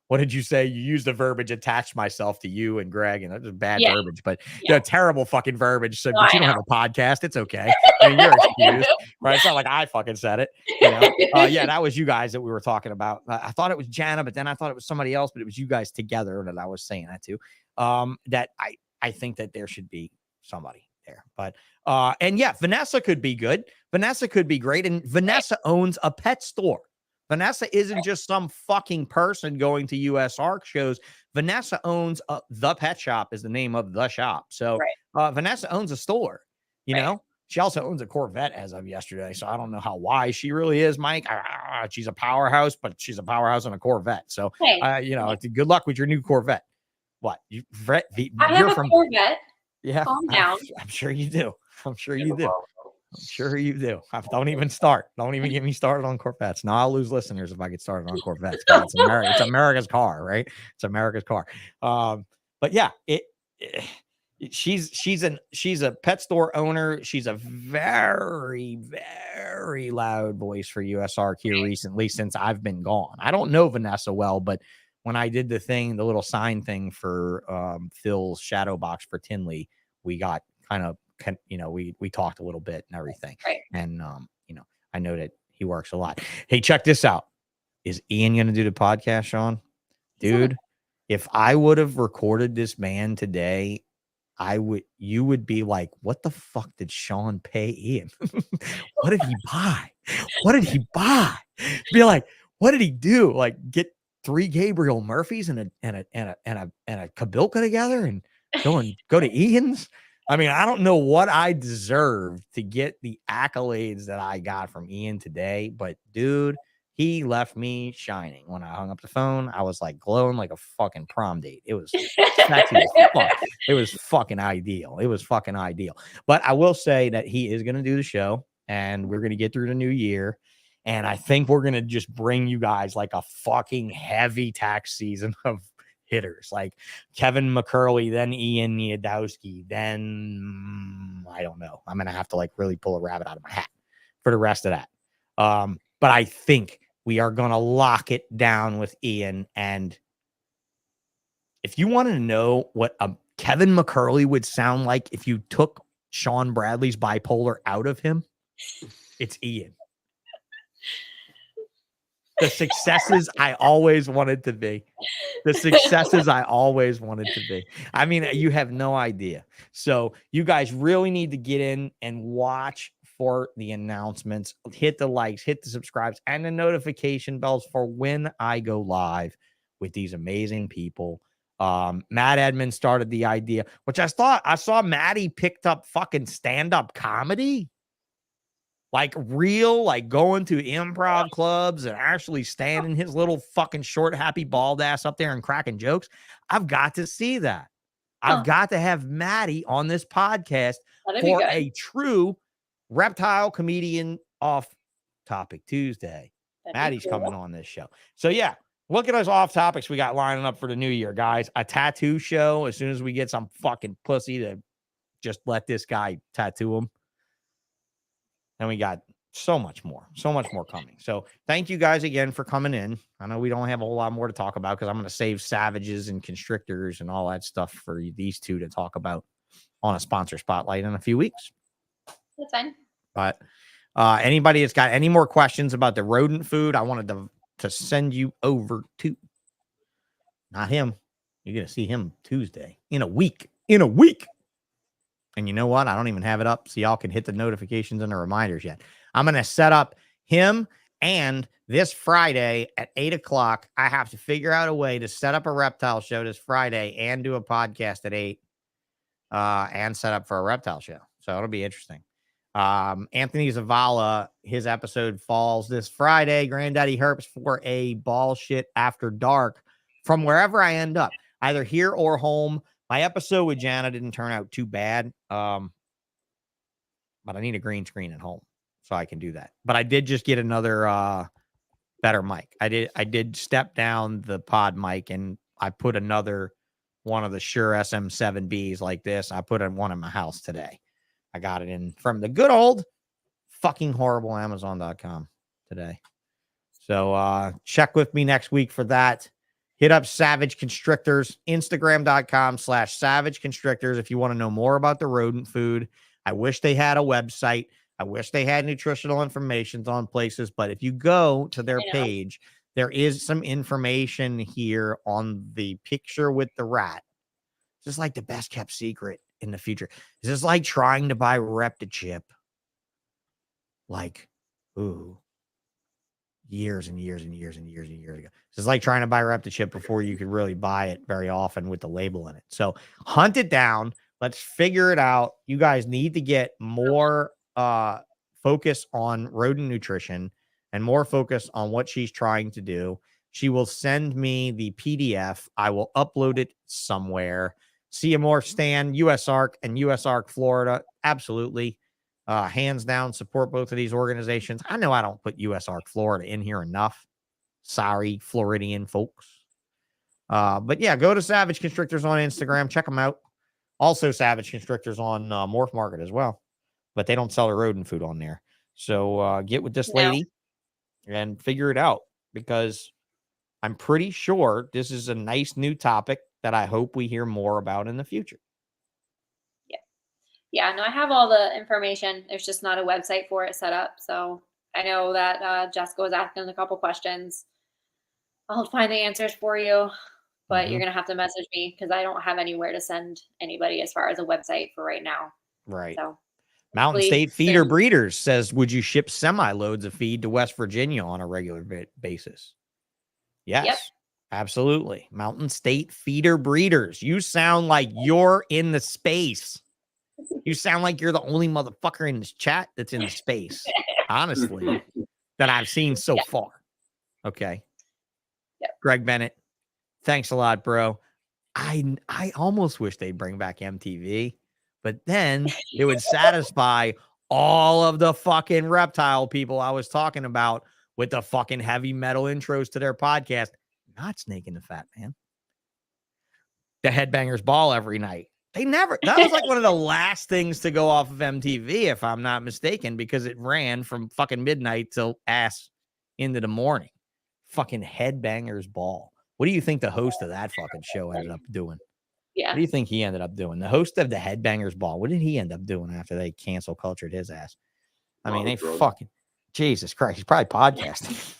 what did you say? You used the verbiage "attach myself to you" and Greg, and that was bad verbiage, but terrible fucking verbiage. So, but you don't have a podcast. It's okay. I mean, you're excused, right? It's not like I fucking said it. You know? Yeah, that was you guys that we were talking about. I thought it was Jana, but then I thought it was somebody else, but it was you guys together that I was saying that to. That I think that there should be somebody there, but and yeah, Vanessa could be good. Vanessa could be great, and Vanessa owns a pet store. Vanessa isn't just some fucking person going to US ARC shows. Vanessa owns The Pet Shop is the name of the shop. So Vanessa owns a store, you know. She also owns a Corvette as of yesterday. So I don't know how wise she really is, Mike. She's a powerhouse, but she's a powerhouse on a Corvette. So, you know, good luck with your new Corvette. What? I have a Corvette. Yeah. Calm down. I'm sure you do. I'm sure you do. I'm sure you do. Don't even start. Don't even get me started on Corvettes. No, I'll lose listeners if I get started on Corvettes. It's America's car, right? It's America's car. But yeah, she's a pet store owner. She's a very, very loud voice for US ARC here recently since I've been gone. I don't know Vanessa well, but when I did the little sign thing for Phil's shadow box for Tinley, we got we talked a little bit and everything. And, you know, I know that he works a lot. Hey, check this out. Is Ian going to do the podcast, Sean? Dude, if I would have recorded this man today, you would be like, what the fuck did Sean pay Ian? What did he buy? What did he buy? Be like, what did he do? Like, get 3 Gabriel Murphys and a Kabilka together and go to Ian's? I mean, I don't know what I deserve to get the accolades that I got from Ian today, but dude, he left me shining. When I hung up the phone, I was like glowing like a fucking prom date. It was sexy as fuck. It was fucking ideal. It was fucking ideal. But I will say that he is going to do the show and we're going to get through the new year. And I think we're going to just bring you guys like a fucking heavy tax season of hitters like Kevin McCurley, then Ian Niadowski, then I don't know. I'm gonna have to like really pull a rabbit out of my hat for the rest of that. But I think we are gonna lock it down with Ian. And if you want to know what a Kevin McCurley would sound like if you took Sean Bradley's bipolar out of him, it's Ian. The successes I always wanted to be. The successes I always wanted to be. I mean, you have no idea. So you guys really need to get in and watch for the announcements. Hit the likes, hit the subscribes, and the notification bells for when I go live with these amazing people. Matt Edmonds started the idea, which I saw Maddie picked up fucking stand-up comedy. Like real, like going to improv clubs and actually standing his little fucking short, happy, bald ass up there and cracking jokes. I've got to see that. I've got to have Maddie on this podcast for a true reptile comedian off topic Tuesday. Maddie's coming on this show. So yeah, look at us off topics we got lining up for the new year, guys. A tattoo show as soon as we get some fucking pussy to just let this guy tattoo him. And we got so much more coming. So thank you guys again for coming in. I know we don't have a whole lot more to talk about because I'm going to save savages and constrictors and all that stuff for these two to talk about on a sponsor spotlight in a few weeks. That's fine. But anybody that's got any more questions about the rodent food, I wanted to send you over to, not him. You're going to see him Tuesday in a week. And you know what? I don't even have it up so y'all can hit the notifications and the reminders yet. I'm going to set up him, and this Friday at 8 o'clock, I have to figure out a way to set up a reptile show this Friday and do a podcast at 8 and set up for a reptile show. So it'll be interesting. Anthony Zavala, his episode falls this Friday. Granddaddy Herps for a Ballsh after dark from wherever I end up, either here or home. My episode with Jana didn't turn out too bad, but I need a green screen at home so I can do that. But I did just get another better mic. I did step down the pod mic, and I put another one of the Shure SM7Bs like this. I put in one in my house today. I got it in from the good old fucking horrible Amazon.com today. So check with me next week for that. Hit up Savage Constrictors, Instagram.com/Savage Constrictors if you want to know more about the rodent food. I wish they had a website. I wish they had nutritional information on places, but if you go to their page, there is some information here on the picture with the rat. This is like the best kept secret in the future. This is like trying to buy Reptile like, ooh, years and years ago. This is like trying to buy Reptile before you could really buy it very often with the label in it. So hunt it down. Let's figure it out. You guys need to get more focus on rodent nutrition and more focus on what she's trying to do. She will send me the PDF. I will upload it somewhere. See a MORPH stand, USARK and USARK Florida. Absolutely. Hands down, support both of these organizations. I know I don't put USARK Florida in here enough. Sorry, Floridian folks. But yeah, go to Savage Constrictors on Instagram. Check them out. Also, Savage Constrictors on MORPH Market as well. But they don't sell the rodent food on there. So get with this lady and figure it out, because I'm pretty sure this is a nice new topic that I hope we hear more about in the future. Yeah, no, I have all the information. There's just not a website for it set up. So I know that Jessica was asking a couple questions. I'll find the answers for you, but you're going to have to message me because I don't have anywhere to send anybody as far as a website for right now. Right. So Mountain State Feeder Breeders says, would you ship semi-loads of feed to West Virginia on a regular basis? Yes, absolutely. Mountain State Feeder Breeders. You sound like you're in the space. You sound like you're the only motherfucker in this chat that's in the space, honestly, that I've seen so far. Okay. Greg Bennett, thanks a lot, bro. I almost wish they'd bring back MTV, but then it would satisfy all of the fucking reptile people I was talking about with the fucking heavy metal intros to their podcast. Not Snake in the Fat Man. The Headbangers Ball every night. That was like one of the last things to go off of MTV, if I'm not mistaken, because it ran from fucking midnight till ass into the morning. Fucking Headbangers Ball. What do you think the host of that fucking show ended up doing? Yeah. What do you think he ended up doing? The host of the Headbangers Ball. What did he end up doing after they cancel cultured his ass? I mean, they fucking, Jesus Christ, he's probably podcasting.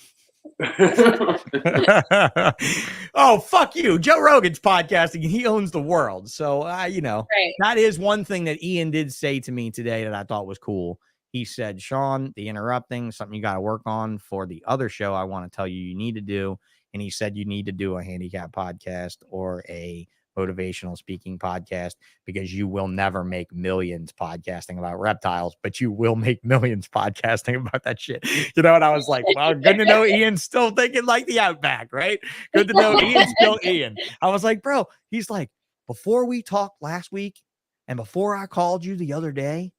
Oh, fuck you. Joe Rogan's podcasting and he owns the world. So, that is one thing that Ian did say to me today that I thought was cool. He said, Sean, the interrupting, something you got to work on for the other show I want to tell you need to do. And he said, you need to do a handicap podcast or a motivational speaking podcast, because you will never make millions podcasting about reptiles, but you will make millions podcasting about that shit. You know, and I was like, well, good to know Ian's still thinking like the Outback, right? Good to know Ian's still Ian. I was like, bro, he's like, before we talked last week and before I called you the other day,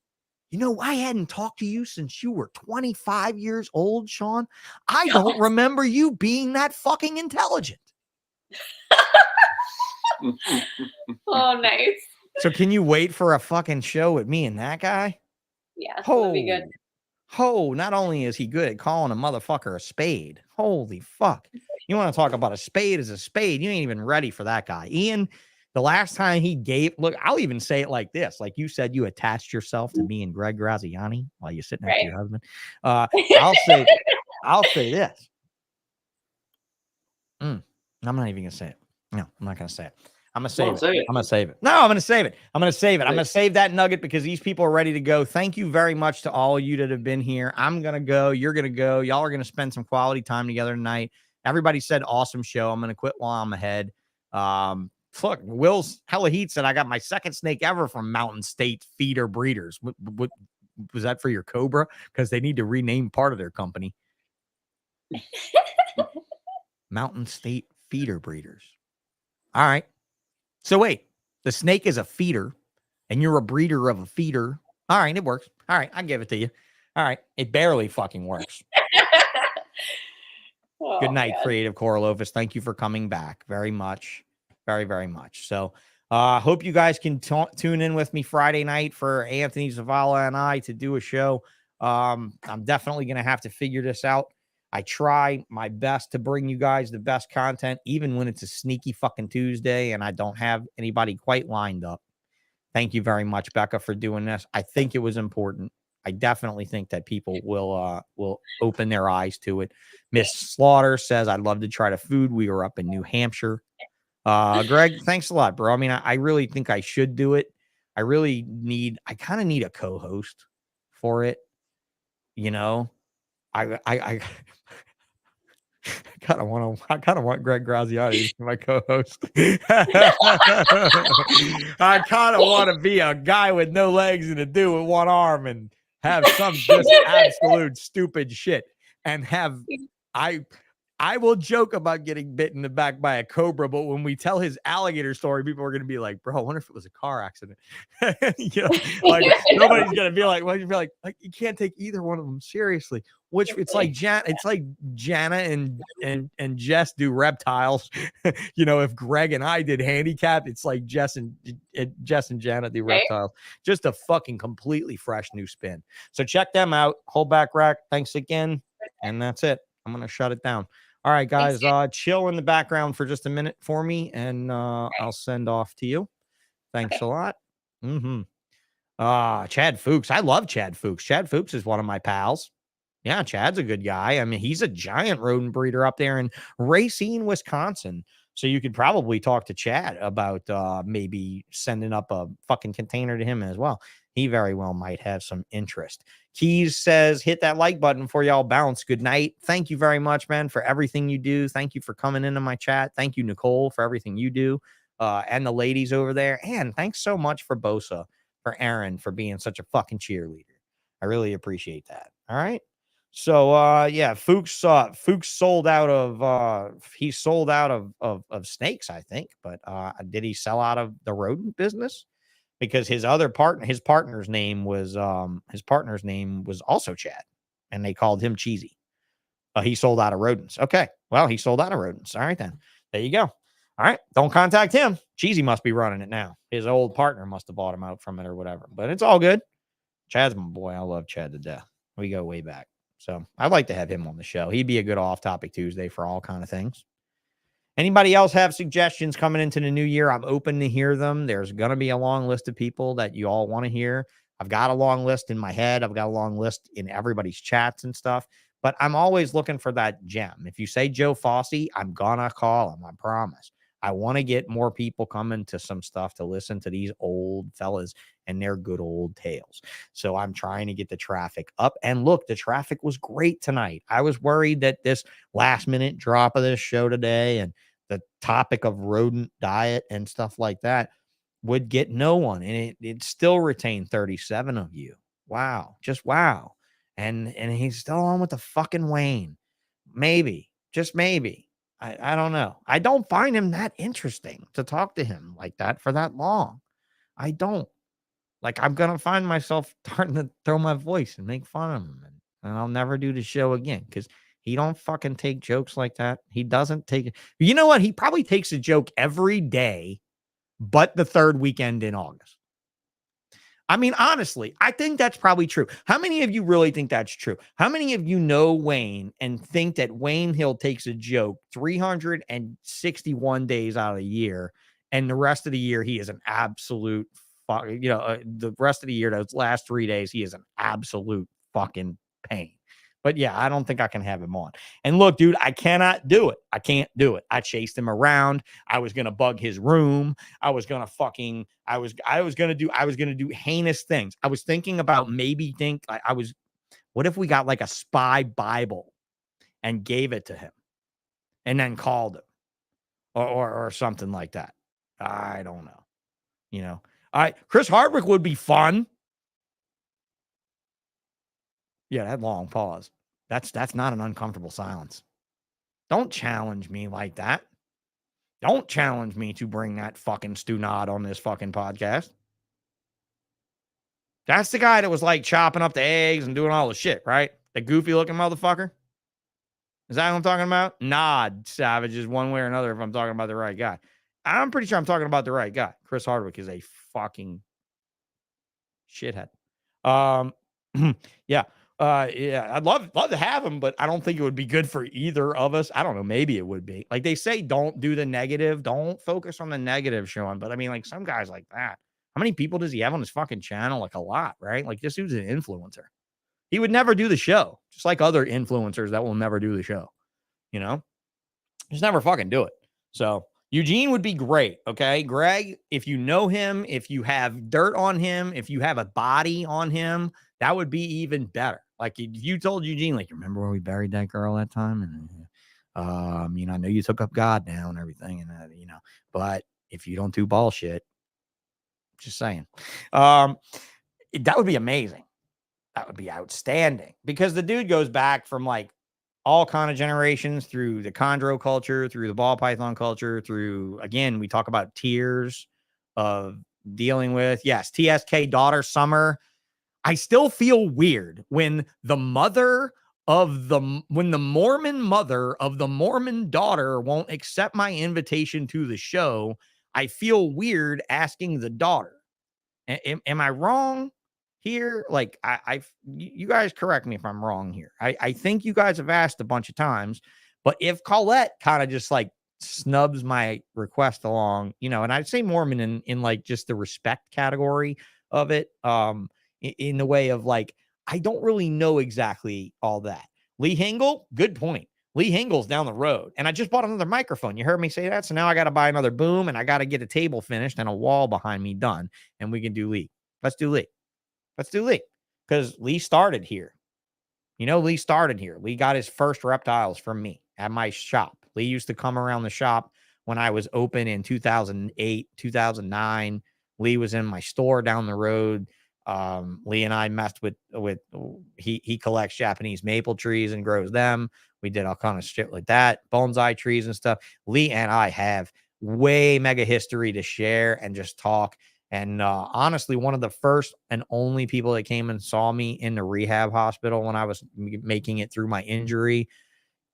You know, I hadn't talked to you since you were 25 years old, Sean. I don't remember you being that fucking intelligent. Oh, nice. So can you wait for a fucking show with me and that guy? Yeah, that would be good. Not only is he good at calling a motherfucker a spade. Holy fuck. You want to talk about a spade as a spade? You ain't even ready for that guy. Ian, the last time he gave, look, I'll even say it like this. Like you said, you attached yourself to me and Greg Graziani while you're sitting next to your husband. I'll say this. I'm not even going to say it. No, I'm not going to say it. I'm going to save it. I'm going to save it. No, I'm going to save it. I'm going to save it. I'm going to save that nugget because these people are ready to go. Thank you very much to all of you that have been here. I'm going to go. You're going to go. Y'all are going to spend some quality time together tonight. Everybody said awesome show. I'm going to quit while I'm ahead. Look, Will's hella heat said I got my second snake ever from Mountain State Feeder Breeders. What was that for your Cobra? Because they need to rename part of their company. Mountain State Feeder Breeders. All right. So wait, the snake is a feeder and you're a breeder of a feeder. All right, it works. All right, I give it to you. All right, it barely fucking works. Good night, Creative Coralovis. Thank you for coming back very much. Very, very much. So hope you guys can tune in with me Friday night for Anthony Zavala and I to do a show. I'm definitely going to have to figure this out. I try my best to bring you guys the best content, even when it's a sneaky fucking Tuesday and I don't have anybody quite lined up. Thank you very much, Bekah, for doing this. I think it was important. I definitely think that people will open their eyes to it. Miss Slaughter says, I'd love to try the food. We were up in New Hampshire. Greg, thanks a lot, bro. I mean, I really think I should do it. I kind of need a co-host for it. You know, I kind of want Greg Graziani to be my co-host. I kind of want to be a guy with no legs and a dude with one arm and have some just absolute stupid shit and have I will joke about getting bit in the back by a cobra, but when we tell his alligator story, people are going to be like, bro, I wonder if it was a car accident. You know, like nobody's going to be like, well, you'd be like, you can't take either one of them seriously, which it's like Jana and Jess do reptiles. You know, if Greg and I did handicap, it's like Jess and Jana do reptiles. Just a fucking completely fresh new spin. So check them out. Hold back rack. Thanks again. And that's it. I'm going to shut it down. All right, guys, chill in the background for just a minute for me, and I'll send off to you. Thanks a lot. Chad Fuchs. I love Chad Fuchs. Chad Fuchs is one of my pals. Yeah, Chad's a good guy. I mean, he's a giant rodent breeder up there in Racine, Wisconsin. So you could probably talk to Chad about maybe sending up a fucking container to him as well. He very well might have some interest. Keys says, hit that like button before y'all bounce. Good night. Thank you very much, man, for everything you do. Thank you for coming into my chat. Thank you, Nicole, for everything you do, and the ladies over there. And thanks so much for Bosa, for Aaron, for being such a fucking cheerleader. I really appreciate that. All right. So yeah, Fuchs sold out of snakes, I think. But did he sell out of the rodent business? Because his partner's name was also Chad, and they called him Cheesy. He sold out of rodents. Okay, well, he sold out of rodents. All right, then. There you go. All right, don't contact him. Cheesy must be running it now. His old partner must have bought him out from it or whatever. But it's all good. Chad's my boy. I love Chad to death. We go way back. So I'd like to have him on the show. He'd be a good off-topic Tuesday for all kind of things. Anybody else have suggestions coming into the new year? I'm open to hear them. There's going to be a long list of people that you all want to hear. I've got a long list in my head. I've got a long list in everybody's chats and stuff. But I'm always looking for that gem. If you say Joe Fossey, I'm going to call him. I promise. I want to get more people coming to some stuff to listen to these old fellas and their good old tales. So I'm trying to get the traffic up. And look, the traffic was great tonight. I was worried that this last minute drop of this show today and the topic of rodent diet and stuff like that would get no one. And it still retained 37 of you. Wow. Just wow. And he's still on with the fucking Wayne. Maybe. Just maybe. I don't know. I don't find him that interesting to talk to him like that for that long. I don't. Like, I'm going to find myself starting to throw my voice and make fun of him. And I'll never do the show again because he don't fucking take jokes like that. He doesn't take it. You know what? He probably takes a joke every day, but the third weekend in August. I mean, honestly, I think that's probably true. How many of you really think that's true? How many of you know Wayne and think that Wayne Hill takes a joke 361 days out of the year, and the rest of the year he is an absolute the rest of the year, those last 3 days, he is an absolute fucking pain. But yeah, I don't think I can have him on. And look, dude, I cannot do it. I can't do it. I chased him around. I was gonna bug his room. I was gonna do heinous things. I was thinking about what if we got like a spy Bible and gave it to him and then called him or something like that. I don't know. You know, Chris Hardwick would be fun. Yeah, that long pause. That's not an uncomfortable silence. Don't challenge me like that. Don't challenge me to bring that fucking Stu-Nod on this fucking podcast. That's the guy that was like chopping up the eggs and doing all the shit, right? The goofy looking motherfucker. Is that what I'm talking about? Nod, savages, one way or another, if I'm talking about the right guy. I'm pretty sure I'm talking about the right guy. Chris Hardwick is a fucking shithead. Yeah. I'd love to have him, but I don't think it would be good for either of us. I don't know. Maybe it would be. Like they say, don't do the negative. Don't focus on the negative, Sean. But I mean, like some guys like that. How many people does he have on his fucking channel? Like a lot, right? Like this dude's an influencer. He would never do the show, just like other influencers that will never do the show. You know, just never fucking do it. So Eugene would be great. Okay. Greg, if you know him, if you have dirt on him, if you have a body on him, that would be even better. Like if you told Eugene, like, remember where we buried that girl that time? And, I know you took up God now and everything. And, but if you don't do bullshit, just saying, that would be amazing. That would be outstanding because the dude goes back from like all kind of generations through the chondro culture, through the ball python culture, through, again, we talk about tiers of dealing with, yes, TSK daughter Summer. I still feel weird when the Mormon mother of the Mormon daughter won't accept my invitation to the show. I feel weird asking the daughter. Am I wrong here? Like you guys correct me if I'm wrong here. I think you guys have asked a bunch of times, but if Colette kind of just like snubs my request along, and I'd say Mormon in like just the respect category of it, in the way of like, I don't really know exactly all that. Lee Hingle, good point. Lee Hingle's down the road, and I just bought another microphone. You heard me say that. So now I got to buy another boom, and I got to get a table finished and a wall behind me done, and we can do Lee. Let's do Lee. Because Lee started here. Lee started here. Lee got his first reptiles from me at my shop. Lee used to come around the shop when I was open in 2008, 2009. Lee was in my store down the road. Lee and I messed with he collects Japanese maple trees and grows them. We did all kind of shit like that, bonsai trees and stuff. Lee and I have way mega history to share and just talk. And honestly, one of the first and only people that came and saw me in the rehab hospital when I was making it through my injury,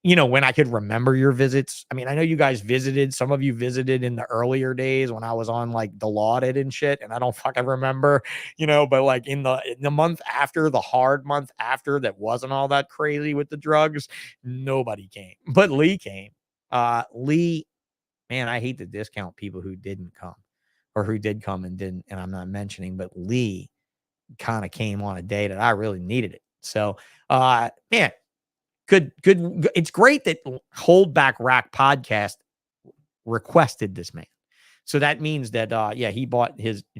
when I could remember your visits. I mean, I know you guys visited. Some of you visited in the earlier days when I was on like the lauded and shit, and I don't fucking remember, but like in the month after, the hard month after that wasn't all that crazy with the drugs, nobody came. But Lee came. Lee, man, I hate to discount people who didn't come or who did come and didn't, and I'm not mentioning, but Lee kind of came on a day that I really needed it. So, man, good. It's great that Hold Back Rack podcast requested this man. So that means that,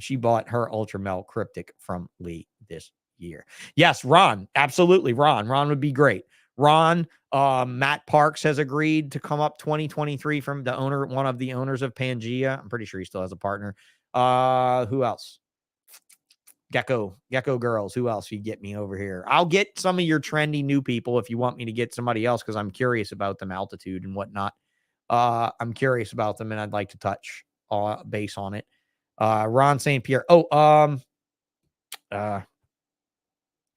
she bought her Ultra Mel Cryptic from Lee this year. Yes, Ron. Absolutely. Ron would be great. Ron, Matt Parks has agreed to come up 2023 from one of the owners of Pangea. I'm pretty sure he still has a partner. Who else? Gecko girls. Who else you get me over here? I'll get some of your trendy new people if you want me to get somebody else, because I'm curious about them, altitude and whatnot. I'm curious about them, and I'd like to touch base on it. Ron St. Pierre.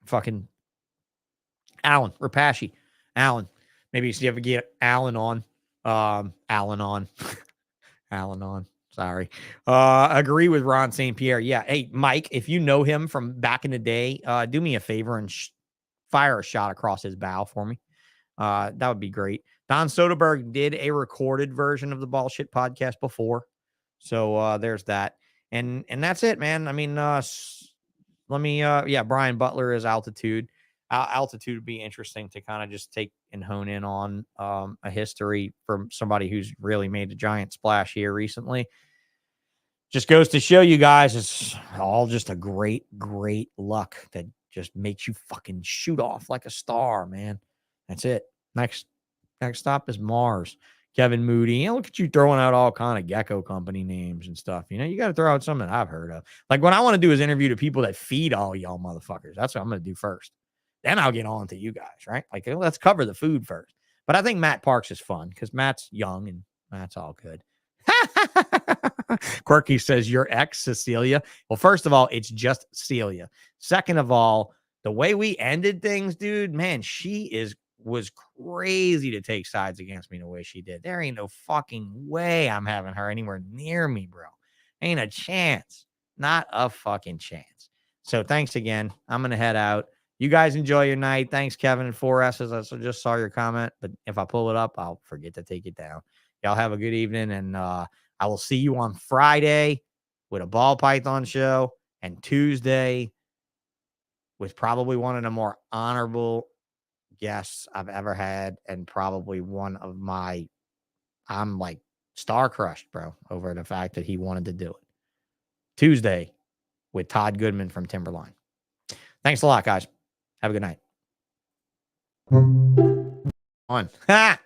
fucking Alan Rapashi. Alan. Maybe you see if we get Alan on. Alan on. Alan on. Sorry. Agree with Ron St. Pierre. Yeah. Hey, Mike, if you know him from back in the day, do me a favor and fire a shot across his bow for me. That would be great. Don Soderbergh did a recorded version of the Bullshit podcast before. So there's that. And that's it, man. I mean, let me Brian Butler is Altitude. Altitude would be interesting to kind of just take and hone in on a history from somebody who's really made a giant splash here recently. Just goes to show you guys, it's all just a great luck that just makes you fucking shoot off like a star, man. That's it. Next stop is Mars. Kevin Moody. Look at you throwing out all kind of gecko company names and stuff. You got to throw out something that I've heard of. Like, what I want to do is interview the people that feed all y'all motherfuckers. That's what I'm going to do first. Then I'll get on to you guys, right? Like, let's cover the food first. But I think Matt Parks is fun because Matt's young and Matt's all good. Quirky says, your ex, Cecilia. Well, first of all, it's just Celia. Second of all, the way we ended things, dude, man, she was crazy to take sides against me the way she did. There ain't no fucking way I'm having her anywhere near me, bro. Ain't a chance. Not a fucking chance. So thanks again. I'm going to head out. You guys enjoy your night. Thanks, Kevin and 4S's. I just saw your comment, but if I pull it up, I'll forget to take it down. Y'all have a good evening, and I will see you on Friday with a ball python show, and Tuesday with probably one of the more honorable guests I've ever had, and probably one of I'm like star crushed, bro, over the fact that he wanted to do it. Tuesday with Todd Goodman from Timberline. Thanks a lot, guys. Have a good night. On. Ha!